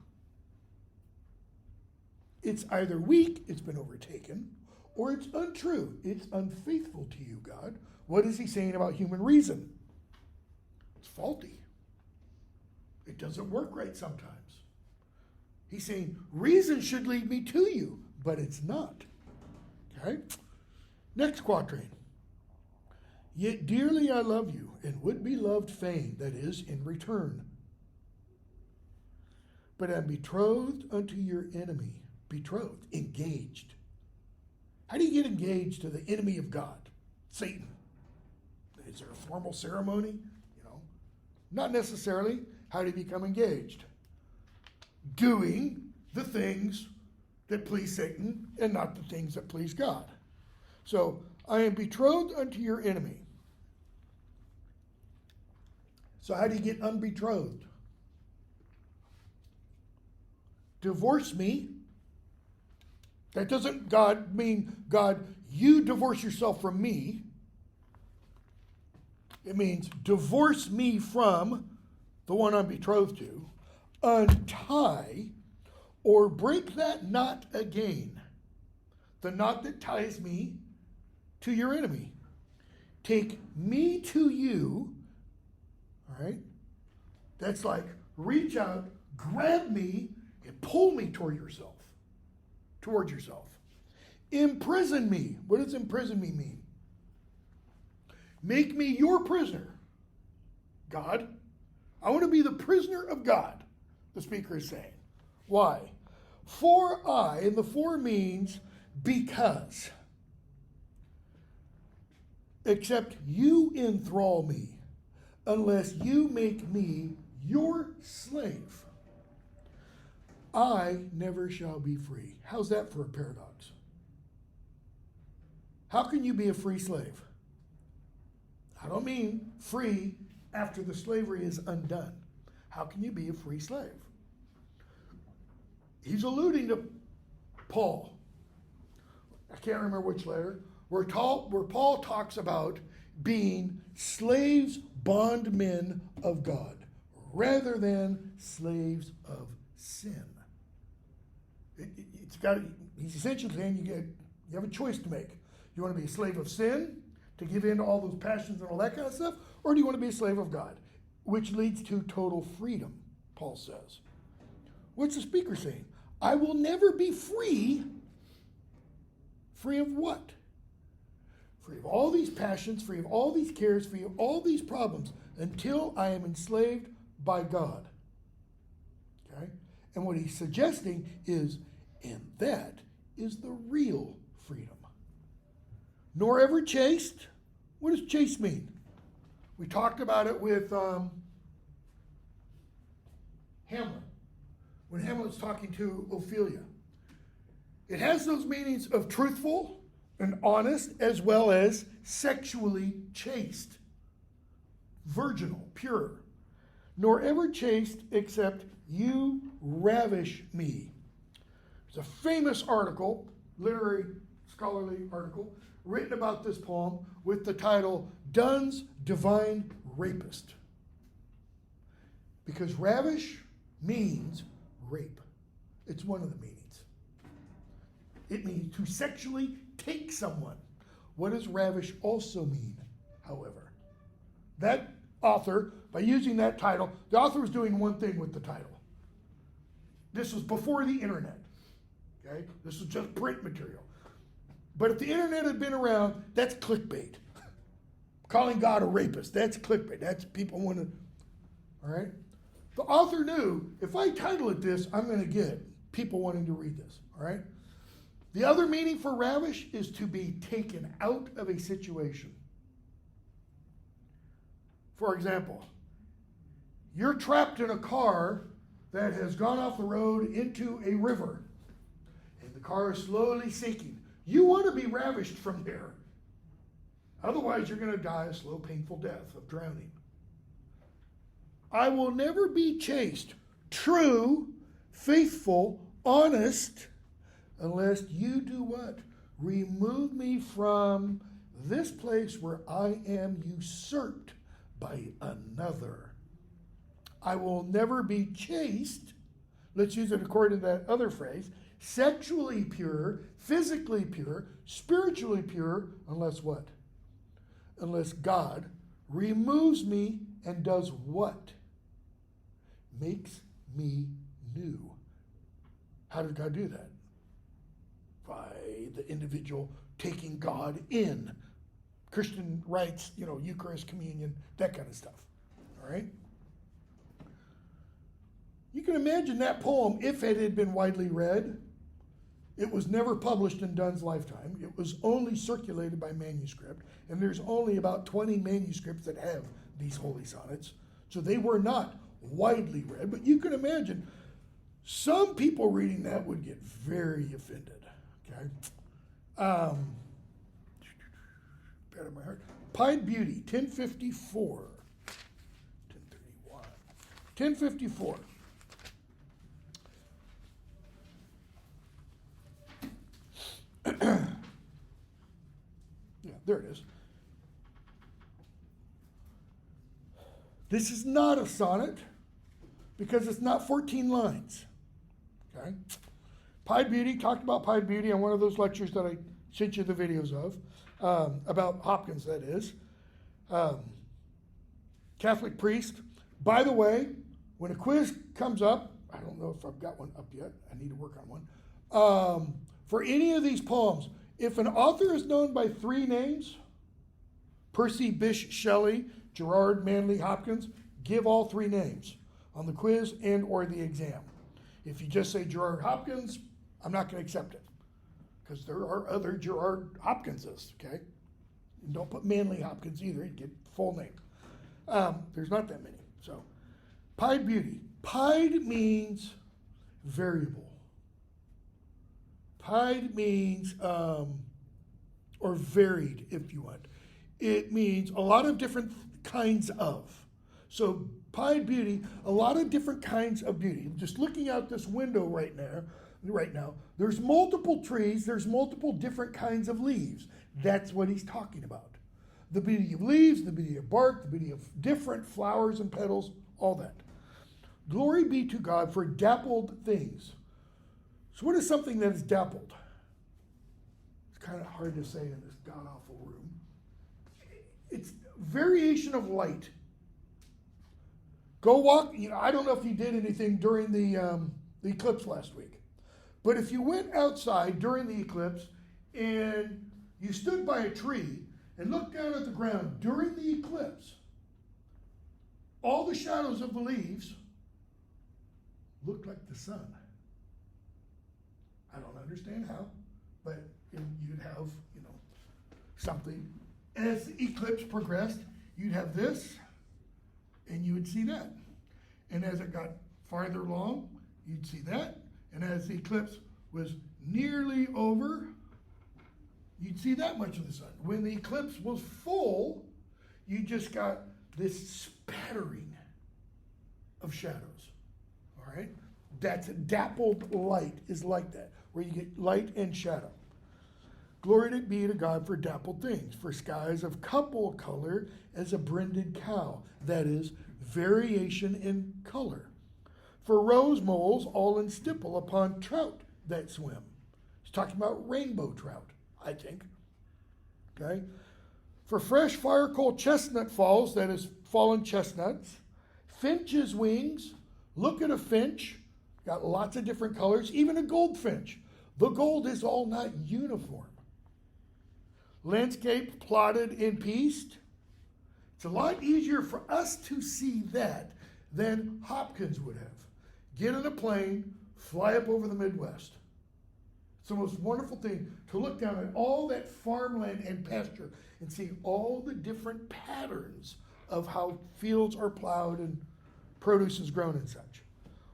It's either weak, it's been overtaken, or it's untrue. It's unfaithful to you, God. What is he saying about human reason? It's faulty. It doesn't work right sometimes. He's saying reason should lead me to you, but it's not. Okay? Next quatrain. Yet dearly I love you, and would be loved fain, that is, in return. But am betrothed unto your enemy. Betrothed, engaged. How do you get engaged to the enemy of God? Satan. Is there a formal ceremony? Not necessarily. How do you become engaged? Doing the things that please Satan and not the things that please God. So, I am betrothed unto your enemy. So how do you get unbetrothed? Divorce me. That doesn't mean, God, you divorce yourself from me. It means divorce me from the one I'm betrothed to. Untie or break that knot again. The knot that ties me to your enemy. Take me to you. All right? That's like reach out, grab me, and pull me toward yourself. Imprison me. What does imprison me mean? Make me your prisoner. God. I want to be the prisoner of God, the speaker is saying. Why? For I, and the for means because. Except you enthrall me, unless you make me your slave, I never shall be free. How's that for a paradox? How can you be a free slave? I don't mean free after the slavery is undone. How can you be a free slave? He's alluding to Paul. I can't remember which letter, where Paul talks about being slaves, bondmen of God, rather than slaves of sin. He's essentially saying you have a choice to make. You want to be a slave of sin, to give in to all those passions and all that kind of stuff, or do you want to be a slave of God? Which leads to total freedom, Paul says. What's the speaker saying? I will never be free. Free of what? Free of all these passions, free of all these cares, free of all these problems, until I am enslaved by God. Okay? And what he's suggesting is, and that is the real freedom. Nor ever chaste. What does chaste mean? We talked about it with Hamlet, when Hamlet's talking to Ophelia. It has those meanings of truthful and honest, as well as sexually chaste, virginal, pure. Nor ever chaste except you ravish me. There's a famous article, literary, scholarly article, written about this poem with the title, Donne's Divine Rapist. Because ravish means rape. It's one of the meanings. It means to sexually take someone. What does ravish also mean, however? That author, by using that title, the author was doing one thing with the title. This was before the internet. Okay? This was just print material. But if the internet had been around, that's clickbait. Calling God a rapist, that's clickbait. That's people want to, all right? The author knew, if I title it this, I'm going to get people wanting to read this, all right? The other meaning for ravish is to be taken out of a situation. For example, you're trapped in a car that has gone off the road into a river, and the car is slowly sinking. You want to be ravished from there. Otherwise, you're going to die a slow, painful death of drowning. I will never be chaste, true, faithful, honest, unless you do what? Remove me from this place where I am usurped by another. I will never be chaste, let's use it according to that other phrase, sexually pure, physically pure, spiritually pure, unless what? Unless God removes me and does what? Makes me new. How did God do that? By the individual taking God in. Christian rites, Eucharist, communion, that kind of stuff. All right? You can imagine that poem, if it had been widely read. It was never published in Donne's lifetime. It was only circulated by manuscript. And there's only about 20 manuscripts that have these holy sonnets. So they were not widely read. But you can imagine some people reading that would get very offended. Okay? Bad of my heart. Pied Beauty, 1054. 1031. 1054. Yeah, there it is. This is not a sonnet because it's not 14 lines. Okay? Pied Beauty, talked about Pied Beauty on one of those lectures that I sent you the videos of, about Hopkins, that is. Catholic priest. By the way, when a quiz comes up, I don't know if I've got one up yet. I need to work on one. For any of these poems, if an author is known by three names, Percy Bysshe Shelley, Gerard Manley Hopkins, give all three names on the quiz and or the exam. If you just say Gerard Hopkins, I'm not going to accept it because there are other Gerard Hopkinses, okay? And don't put Manley Hopkins either, you get full name. There's not that many. So, Pied Beauty. Pied means variable. Pied means, or varied, if you want. It means a lot of different kinds of. So, Pied Beauty, a lot of different kinds of beauty. Just looking out this window right now, there's multiple trees, there's multiple different kinds of leaves. That's what he's talking about. The beauty of leaves, the beauty of bark, the beauty of different flowers and petals, all that. Glory be to God for dappled things. So what is something that is dappled? It's kind of hard to say in this god-awful room. It's variation of light. Go walk, I don't know if you did anything during the eclipse last week, but if you went outside during the eclipse and you stood by a tree and looked down at the ground during the eclipse, all the shadows of the leaves looked like the sun. I don't understand how, but you'd have, something. As the eclipse progressed, you'd have this, and you would see that. And as it got farther along, you'd see that. And as the eclipse was nearly over, you'd see that much of the sun. When the eclipse was full, you just got this spattering of shadows. All right? That's dappled light is like that, where you get light and shadow. Glory be to God for dappled things, for skies of couple color as a brinded cow. That is, variation in color. For rose moles all in stipple upon trout that swim. He's talking about rainbow trout, I think. Okay? For fresh fire coal chestnut falls, that is, fallen chestnuts. Finch's wings. Look at a finch. Got lots of different colors, even a goldfinch. The gold is all not uniform. Landscape plotted and pieced. It's a lot easier for us to see that than Hopkins would have. Get in a plane, fly up over the Midwest. It's the most wonderful thing to look down at all that farmland and pasture and see all the different patterns of how fields are plowed and produce is grown and such.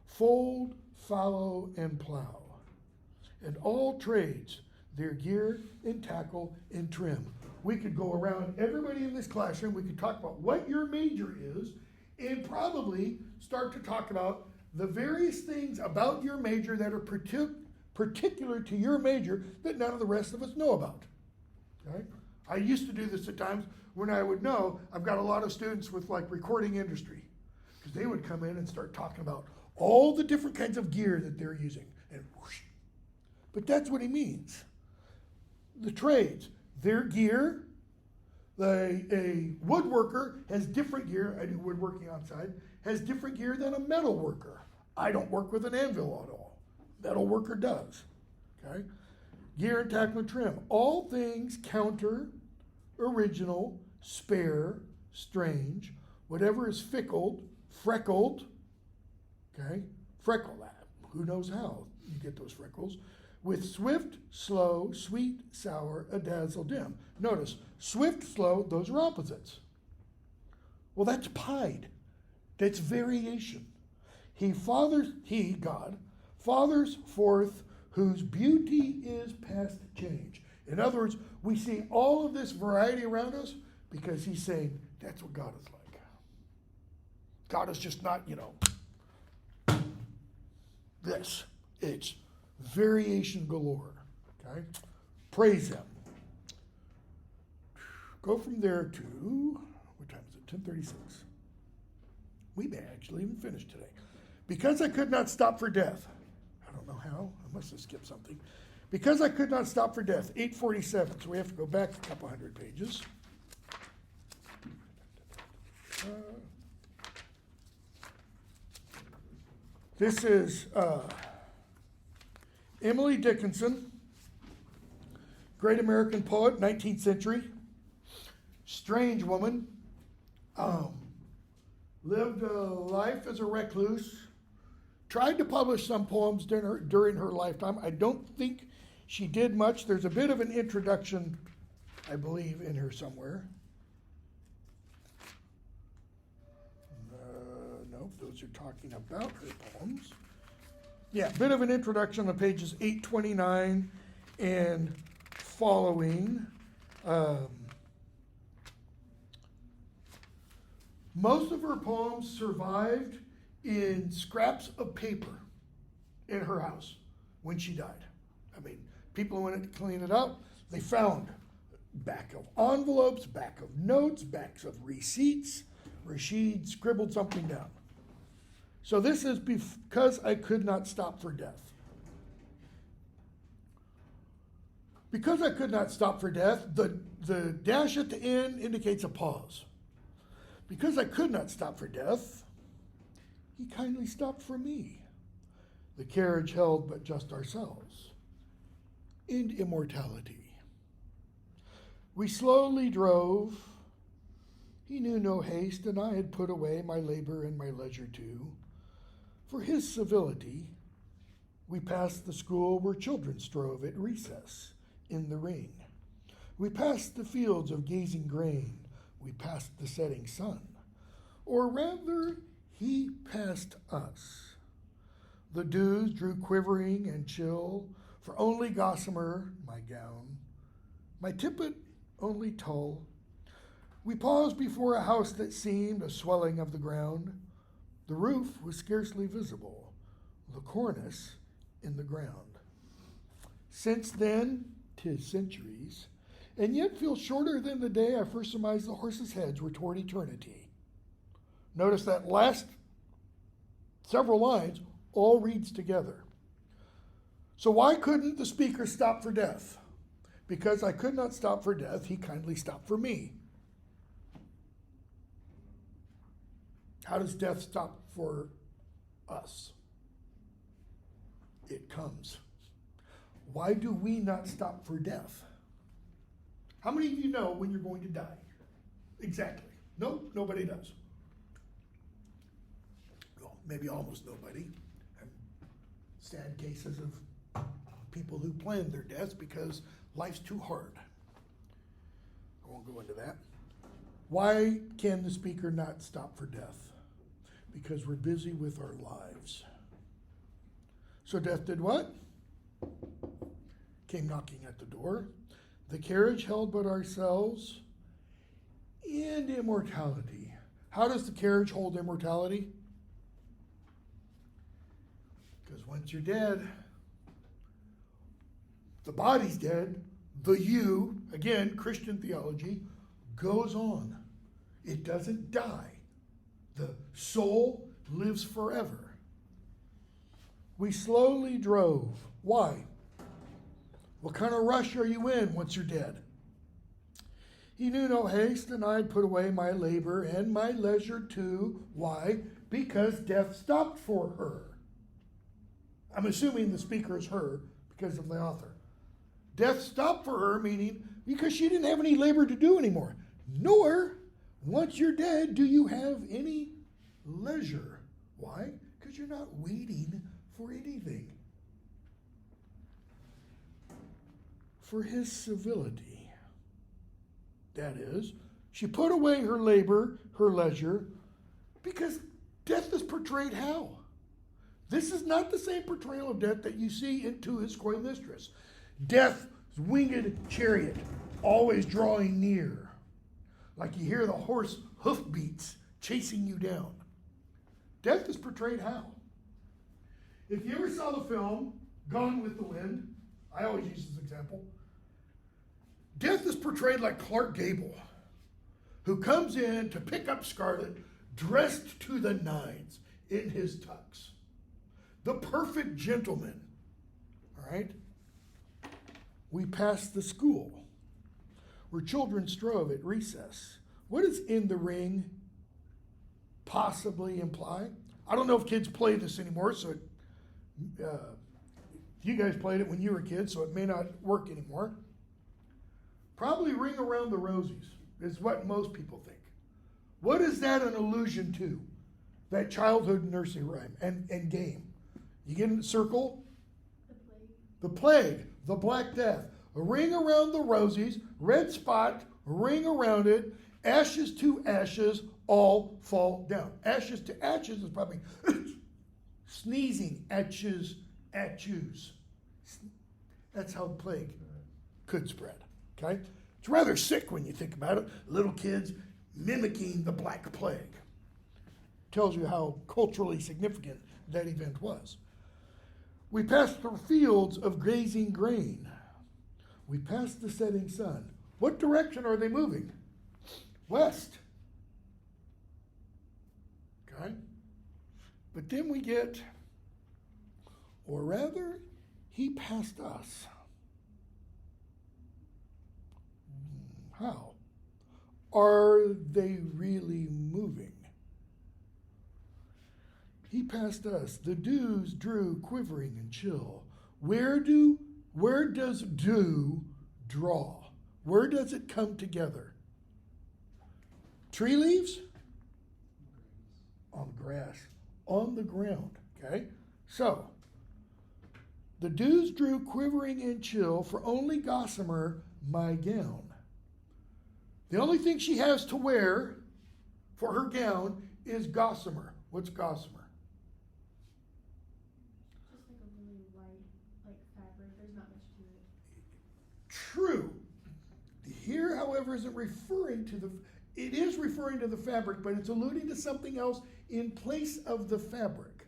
Fold, fallow, and plow. And all trades, their gear and tackle and trim. We could go around everybody in this classroom, we could talk about what your major is, and probably start to talk about the various things about your major that are particular to your major that none of the rest of us know about. Okay? I used to do this at times when I would know I've got a lot of students with like recording industry, because they would come in and start talking about all the different kinds of gear that they're using, and whoosh. But that's what he means. The trades, their gear. A woodworker has different gear. I do woodworking outside. Has different gear than a metal worker. I don't work with an anvil at all. Metal worker does. Okay. Gear and tackle and trim. All things counter, original, spare, strange, whatever is freckled. Okay. Freckle that. Who knows how you get those freckles? With swift, slow, sweet, sour, adazzle, dim. Notice, swift, slow, those are opposites. Well, that's pied. That's variation. God, fathers forth whose beauty is past change. In other words, we see all of this variety around us because he's saying that's what God is like. God is just not, this. It's variation galore. Okay? Praise him. Go from there to, what time is it? 10:36. We may actually even finish today. Because I could not stop for death. I don't know how. I must have skipped something. Because I could not stop for death. 847. So we have to go back a couple hundred pages. This is Emily Dickinson, great American poet, 19th century. Strange woman. Lived a life as a recluse. Tried to publish some poems during her lifetime. I don't think she did much. There's a bit of an introduction, I believe, in her somewhere. Nope, those are talking about her poems. Yeah, bit of an introduction on pages 829 and following. Most of her poems survived in scraps of paper in her house when she died. I mean, people went to clean it up. They found back of envelopes, back of notes, backs of receipts where she'd scribbled something down. So this is because I could not stop for death. Because I could not stop for death, the dash at the end indicates a pause. Because I could not stop for death, he kindly stopped for me. The carriage held but just ourselves and immortality. We slowly drove. He knew no haste, and I had put away my labor and my leisure too. For his civility, we passed the school where children strove at recess in the ring. We passed the fields of gazing grain. We passed the setting sun. Or rather, he passed us. The dews drew quivering and chill, for only gossamer my gown, my tippet only tulle. We paused before a house that seemed a swelling of the ground. The roof was scarcely visible, the cornice in the ground. Since then, 'tis centuries, and yet feels shorter than the day I first surmised the horses' heads were toward eternity. Notice that last several lines all reads together. So why couldn't the speaker stop for death? Because I could not stop for death, he kindly stopped for me. How does death stop for us? It comes. Why do we not stop for death? How many of you know when you're going to die? Exactly. Nope, nobody does. maybe almost nobody. Sad cases of people who planned their deaths because life's too hard. I won't go into that. Why can the speaker not stop for death? Because we're busy with our lives. So death did what? Came knocking at the door. The carriage held but ourselves and immortality. How does the carriage hold immortality? Because once you're dead, the body's dead, the you, again, Christian theology, goes on. It doesn't die. The soul lives forever. We slowly drove. Why? What kind of rush are you in once you're dead? He knew no haste, and I'd put away my labor and my leisure too. Why? Because death stopped for her. I'm assuming the speaker is her because of the author. Death stopped for her, meaning because she didn't have any labor to do anymore. Nor, once you're dead, do you have any leisure. Why? Because you're not waiting for anything. For his civility. That is, she put away her labor, her leisure, because death is portrayed how? This is not the same portrayal of death that you see in To His Coy Mistress. Death's winged chariot, always drawing near. Like you hear the horse hoofbeats chasing you down. Death is portrayed how? If you ever saw the film Gone with the Wind, I always use this example. Death is portrayed like Clark Gable, who comes in to pick up Scarlett, dressed to the nines in his tux. The perfect gentleman. All right? We passed the school where children strove at recess. What does in the ring possibly imply? I don't know if kids play this anymore, so you guys played it when you were kids, so it may not work anymore. Probably ring around the rosies is what most people think. What is that an allusion to? That childhood nursery rhyme and game. You get in a circle. The plague, the Black Death. A ring around the rosies, red spot, ring around it, ashes to ashes, all fall down. Ashes to ashes is probably sneezing, atches, atchews. That's how the plague could spread. Okay? It's rather sick when you think about it. Little kids mimicking the Black Plague. Tells you how culturally significant that event was. We passed through fields of grazing grain. We passed the setting sun. What direction are they moving? West. Okay? But then we get, or rather, he passed us. How? Are they really moving? He passed us. The dews drew quivering and chill. Where does dew draw? Where does it come together? Tree leaves? On grass. On the ground. Okay? So, the dews drew quivering and chill, for only gossamer my gown. The only thing she has to wear for her gown is gossamer. What's gossamer?
Just like a really light, like fabric. There's not much to it.
True. Here, however, isn't referring to it is referring to the fabric, but it's alluding to something else in place of the fabric.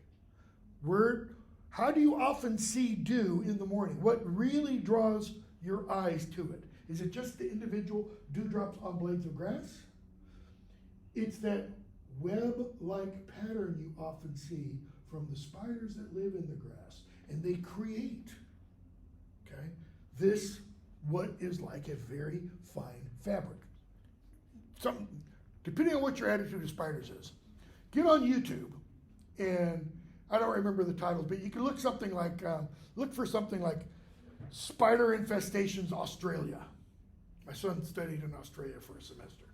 How do you often see dew in the morning? What really draws your eyes to it? Is it just the individual dewdrops on blades of grass? It's that web-like pattern you often see from the spiders that live in the grass. And they create, okay, this, what is like a very fine fabric. Depending on what your attitude to spiders is. Get on YouTube, and I don't remember the titles, but you can look for something like Spider Infestations Australia. My son studied in Australia for a semester.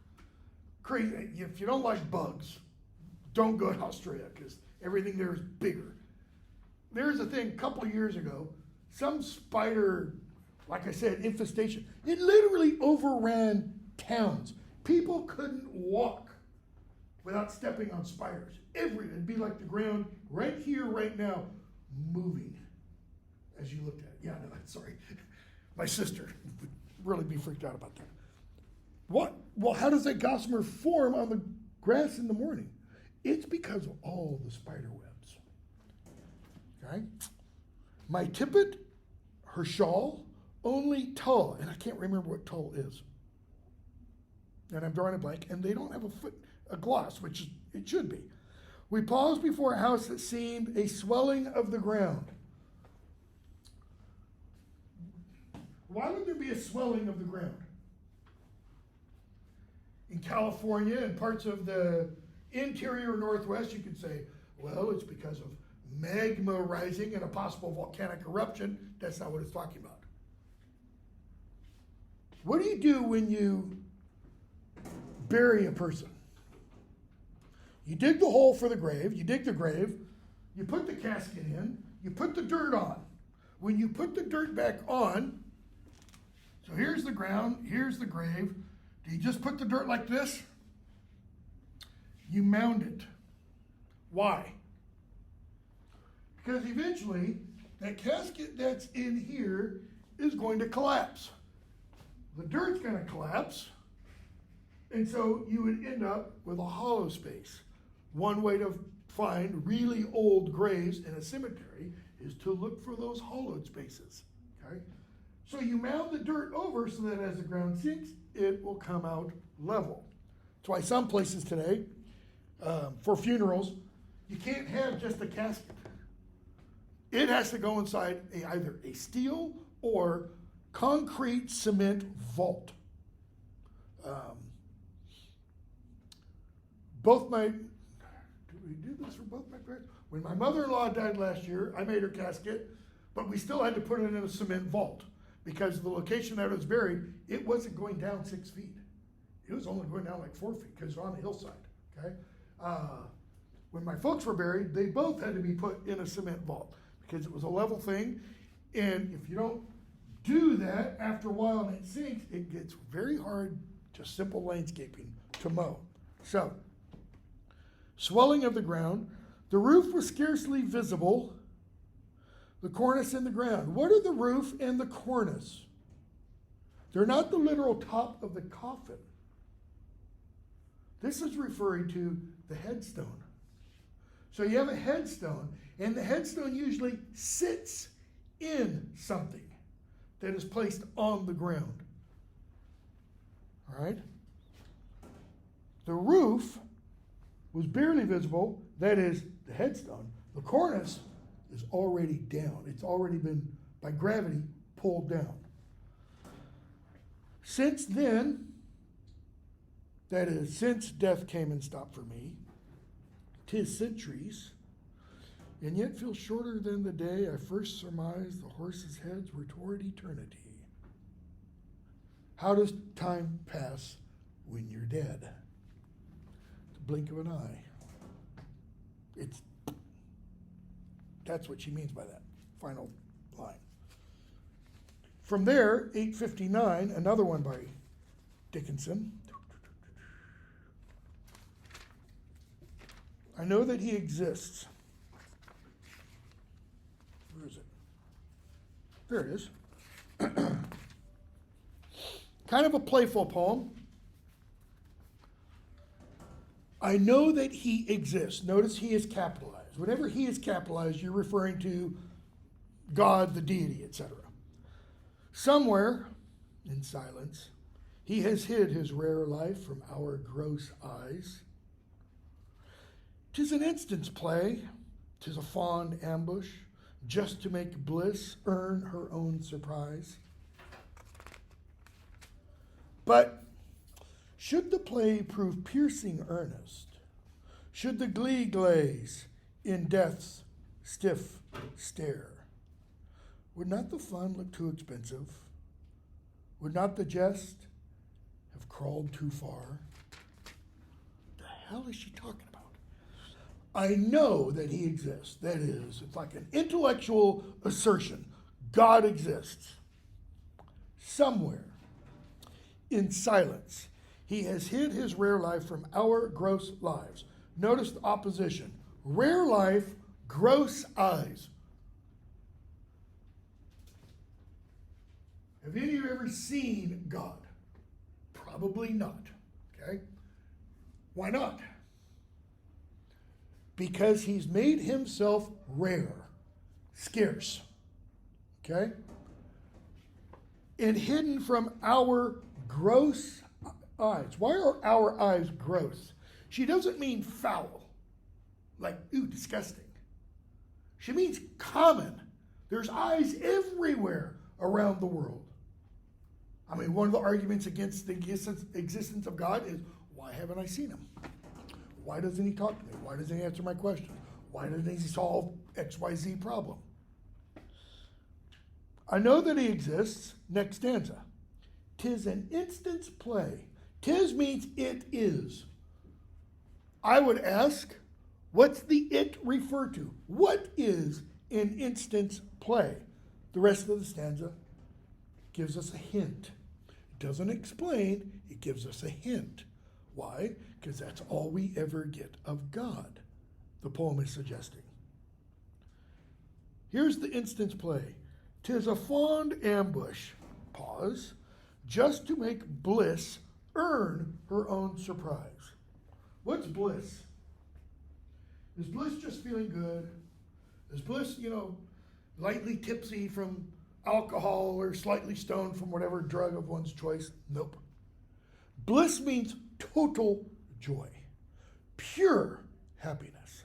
Crazy. If you don't like bugs, don't go to Australia, because everything there is bigger. There's a thing a couple of years ago, some spider, like I said, infestation. It literally overran towns. People couldn't walk without stepping on spiders. It'd be like the ground right here, right now, moving as you looked at it. Yeah, no, sorry. My sister would really be freaked out about that. What? Well, how does that gossamer form on the grass in the morning? It's because of all the spider webs. Okay? My tippet, her shawl, only tulle, and I can't remember what tulle is. And I'm drawing a blank, and they don't have a gloss, which it should be. We paused before a house that seemed a swelling of the ground. Why would there be a swelling of the ground? In California and parts of the interior Northwest, you could say, well, it's because of magma rising and a possible volcanic eruption. That's not what it's talking about. What do you do when you bury a person? You dig the hole for the grave, you dig the grave, you put the casket in, you put the dirt on. When you put the dirt back on, so here's the ground, here's the grave, do you just put the dirt like this? You mound it. Why? Because eventually, that casket that's in here is going to collapse. The dirt's going to collapse, and so you would end up with a hollow space. One way to find really old graves in a cemetery is to look for those hollowed spaces. Okay? So you mound the dirt over so that as the ground sinks, it will come out level. That's why some places today, for funerals, you can't have just a casket. It has to go inside either a steel or concrete cement vault. We did this for both my parents. When my mother-in-law died last year, I made her casket, but we still had to put it in a cement vault because the location that it was buried, it wasn't going down 6 feet. It was only going down like 4 feet because it's on a hillside. Okay. When my folks were buried, they both had to be put in a cement vault because it was a level thing, and if you don't do that after a while and it sinks, it gets very hard, just simple landscaping, to mow. So, swelling of the ground, the roof was scarcely visible, the cornice in the ground. What are the roof and the cornice? They're not the literal top of the coffin. This is referring to the headstone. So you have a headstone, and the headstone usually sits in something that is placed on the ground. All right? The roof was barely visible, that is, the headstone. The cornice is already down. It's already been, by gravity, pulled down. Since then, that is, since death came and stopped for me, 'tis centuries, and yet feels shorter than the day I first surmised the horses' heads were toward eternity. How does time pass when you're dead? The blink of an eye. That's what she means by that final line. From there, 859, another one by Dickinson. I know that he exists. Where is it? There it is. Kind of a playful poem. I know that he exists. Notice he is capitalized. Whenever he is capitalized, you're referring to God, the deity, etc. Somewhere, in silence, he has hid his rare life from our gross eyes. 'Tis an instant's play, 'tis a fond ambush, just to make bliss earn her own surprise. But should the play prove piercing earnest, should the glee glaze in death's stiff stare, would not the fun look too expensive? Would not the jest have crawled too far? The hell is she talking about? I know that he exists. That is, it's like an intellectual assertion. God exists. Somewhere in silence, he has hid his rare life from our gross lives. Notice the opposition. Rare life, gross eyes. Have any of you ever seen God? Probably not. Okay? Why not? Because he's made himself rare, scarce. Okay? And hidden from our gross eyes. Why are our eyes gross? She doesn't mean foul, like, ooh, disgusting. She means common. There's eyes everywhere around the world. I mean, one of the arguments against the existence of God is, why haven't I seen him? Why doesn't he talk to me? Why doesn't he answer my questions? Why doesn't he solve XYZ problem? I know that he exists. Next stanza. 'Tis an instant's play. 'Tis means it is. I would ask, what's the it refer to? What is an instant's play? The rest of the stanza gives us a hint. It doesn't explain, it gives us a hint. Why? Because that's all we ever get of God, the poem is suggesting. Here's the instant's play. 'Tis a fond ambush, pause, just to make bliss earn her own surprise. What's bliss? Is bliss just feeling good? Is bliss, lightly tipsy from alcohol or slightly stoned from whatever drug of one's choice? Nope. Bliss means total joy, pure happiness.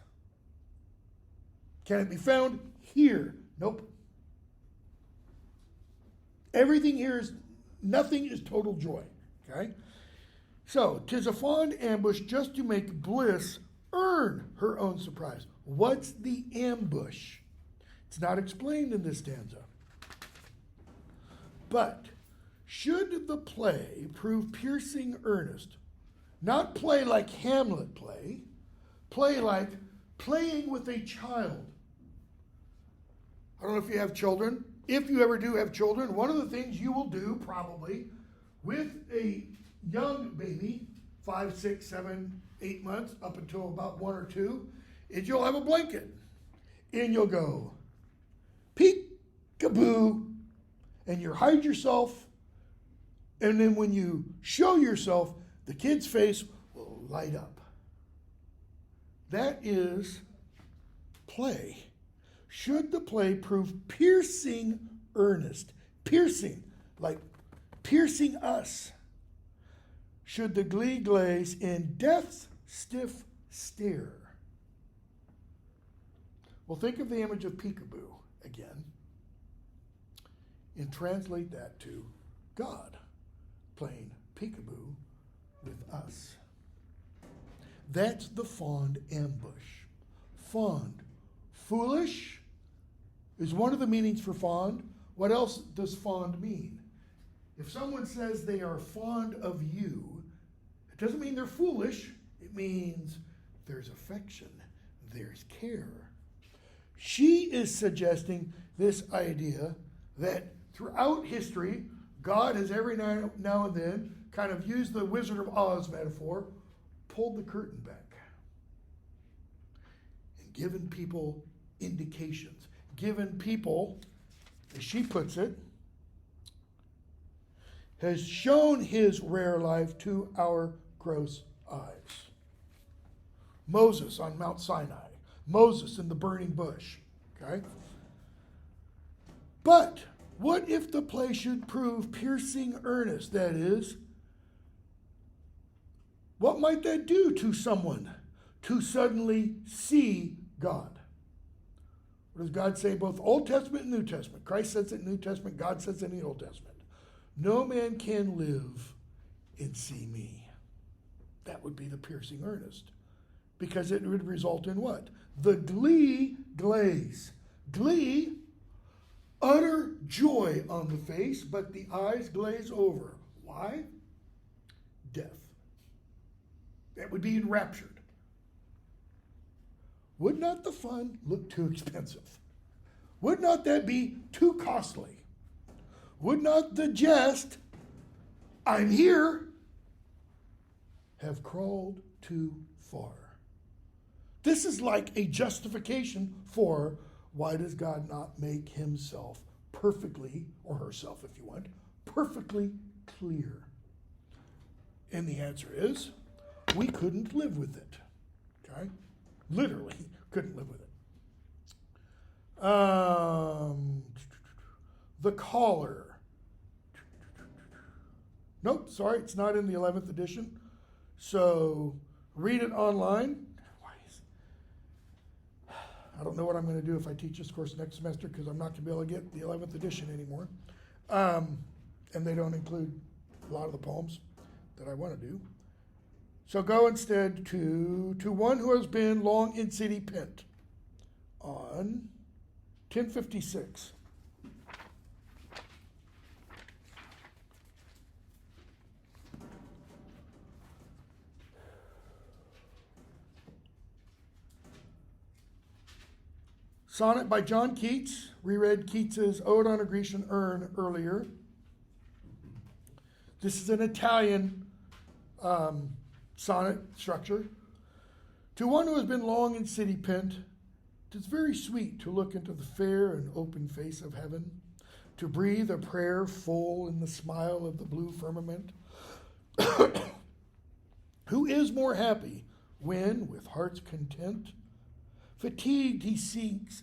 Can it be found here? Nope. Everything here is, nothing is total joy, okay? So, 'tis a fond ambush just to make bliss earn her own surprise. What's the ambush? It's not explained in this stanza. But, should the play prove piercing earnest, not play like Hamlet play like playing with a child. I don't know if you have children. If you ever do have children, one of the things you will do probably with a young baby, 5, 6, 7, 8 months, up until about 1 or 2, is you'll have a blanket. And you'll go, peek-a-boo, and you hide yourself. And then when you show yourself, the kid's face will light up. That is play. Should the play prove piercing earnest, piercing, like piercing us, should the glee glaze in death's stiff stare? Well, think of the image of peekaboo again and translate that to God playing peekaboo with us. That's the fond ambush. Fond. Foolish is one of the meanings for fond. What else does fond mean? If someone says they are fond of you, it doesn't mean they're foolish. It means there's affection, there's care. She is suggesting this idea that throughout history, God has every now and then kind of used the Wizard of Oz metaphor, pulled the curtain back, and given people indications, given people, as she puts it, has shown his rare life to our gross eyes. Moses on Mount Sinai, Moses in the burning bush, okay? But what if the play should prove piercing earnest? That is, what might that do to someone to suddenly see God? What does God say both Old Testament and New Testament? Christ says it in New Testament, God says it in the Old Testament. No man can live and see me. That would be the piercing earnest. Because it would result in what? The glee glaze. Glee, utter joy on the face, but the eyes glaze over. Why? Death. That would be enraptured. Would not the fun look too expensive? Would not that be too costly? Would not the jest, I'm here, have crawled too far? This is like a justification for why does God not make himself perfectly, or herself if you want, perfectly clear? And the answer is, we couldn't live with it. Okay? Literally couldn't live with it. The Caller. Nope, sorry, it's not in the 11th edition. So read it online. I don't know what I'm going to do if I teach this course next semester because I'm not going to be able to get the 11th edition anymore. And they don't include a lot of the poems that I want to do. So go instead to one who has been long in City Pent on 1056. Sonnet by John Keats. We read Keats's Ode on a Grecian Urn earlier. This is an Italian sonnet structure. To one who has been long in City Pent, 'tis very sweet to look into the fair and open face of heaven, to breathe a prayer full in the smile of the blue firmament. Who is more happy when, with heart's content, fatigued he sinks,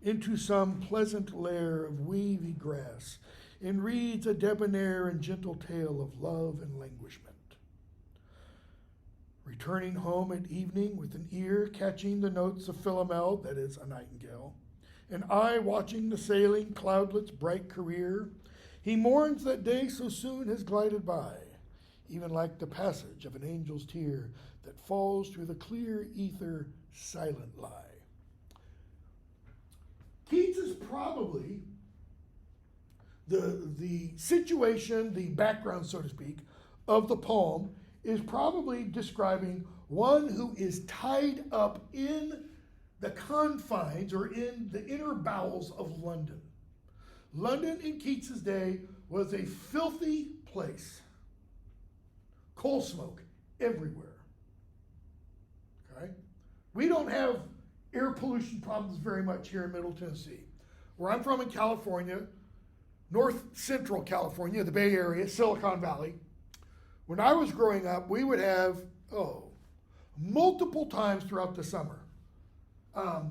into some pleasant lair of wavy grass, and reads a debonair and gentle tale of love and languishment. Returning home at evening with an ear catching the notes of Philomel, that is a nightingale, an eye watching the sailing cloudlet's bright career, he mourns that day so soon has glided by, even like the passage of an angel's tear that falls through the clear ether silent lie. Keats is probably the situation, the background, so to speak, of the poem is probably describing one who is tied up in the confines or in the inner bowels of London. London in Keats's day was a filthy place. Coal smoke everywhere. Okay? We don't have air pollution problems very much here in Middle Tennessee. Where I'm from in California, north central California, the Bay Area, Silicon Valley, when I was growing up, we would have, multiple times throughout the summer,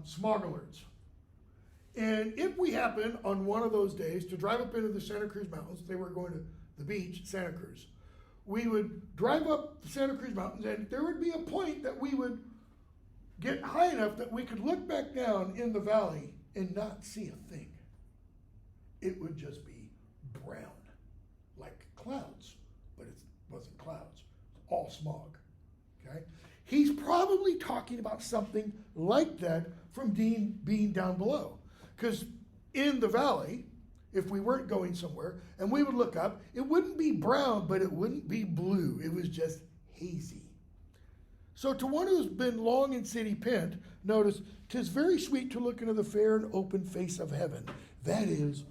smog alerts. And if we happened on one of those days to drive up into the Santa Cruz Mountains, they were going to the beach, Santa Cruz, we would drive up the Santa Cruz Mountains, and there would be a point that we would get high enough that we could look back down in the valley and not see a thing. It would just be brown, like clouds, but it wasn't clouds. It was all smog, okay? He's probably talking about something like that from being down below. Because in the valley, if we weren't going somewhere, and we would look up, it wouldn't be brown, but it wouldn't be blue. It was just hazy. So to one who's been long in City Pent, notice, 'tis very sweet to look into the fair and open face of heaven. That is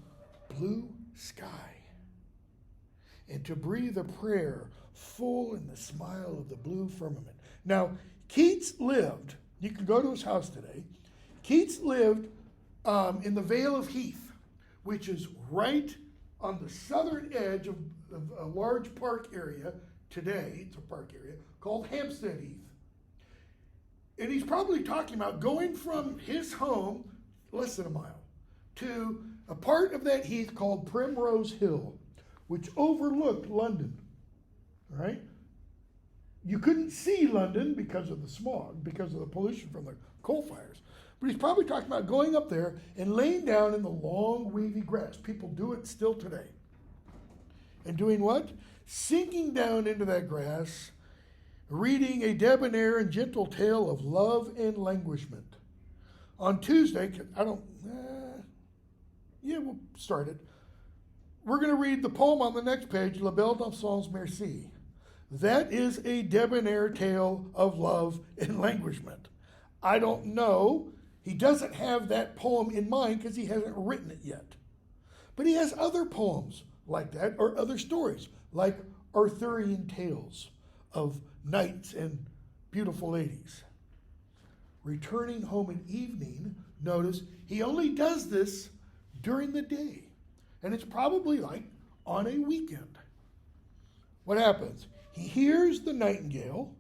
blue sky. And to breathe a prayer full in the smile of the blue firmament. Now, Keats lived, you can go to his house today, Keats lived in the Vale of Heath, which is right on the southern edge of a large park area today, it's a park area, called Hampstead Heath. And he's probably talking about going from his home, less than a mile, to a part of that heath called Primrose Hill, which overlooked London, right? You couldn't see London because of the smog, because of the pollution from the coal fires. But he's probably talking about going up there and laying down in the long, wavy grass. People do it still today. And doing what? Sinking down into that grass, reading a debonair and gentle tale of love and languishment. On Tuesday, we'll start it. We're going to read the poem on the next page, La Belle dans Sans Merci. That is a debonair tale of love and languishment. I don't know. He doesn't have that poem in mind because he hasn't written it yet. But he has other poems like that, or other stories, like Arthurian tales of knights and beautiful ladies. Returning home in evening, notice he only does this during the day. And it's probably like on a weekend. What happens? He hears the nightingale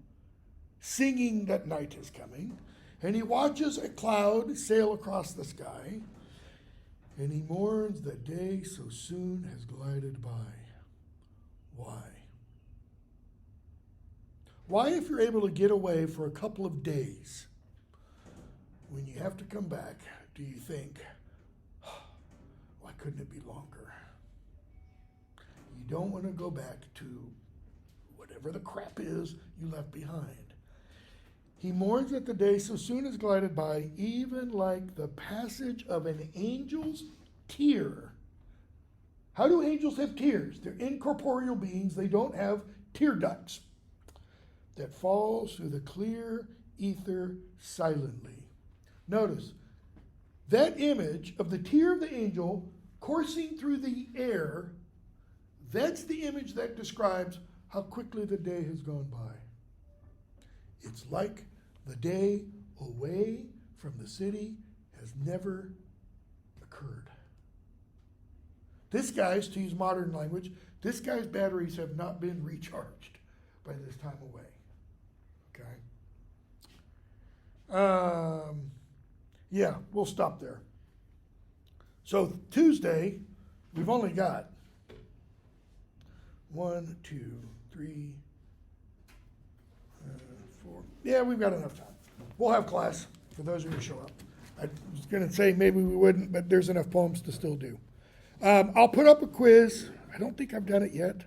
singing that night is coming, and he watches a cloud sail across the sky, and he mourns that day so soon has glided by. Why? Why, if you're able to get away for a couple of days, when you have to come back, do you think, why couldn't it be longer? You don't want to go back to whatever the crap is you left behind. He mourns that the day so soon has glided by, even like the passage of an angel's tear. How do angels have tears? They're incorporeal beings. They don't have tear ducts that falls through the clear ether silently. Notice, that image of the tear of the angel coursing through the air, that's the image that describes how quickly the day has gone by. It's like the day away from the city has never occurred. This guy's, to use modern language, this guy's batteries have not been recharged by this time away. Okay? Yeah, we'll stop there. So Tuesday, we've only got 1, 2, 3, 4. Yeah, we've got enough time. We'll have class for those who show up. I was going to say maybe we wouldn't, but there's enough poems to still do. I'll put up a quiz. I don't think I've done it yet.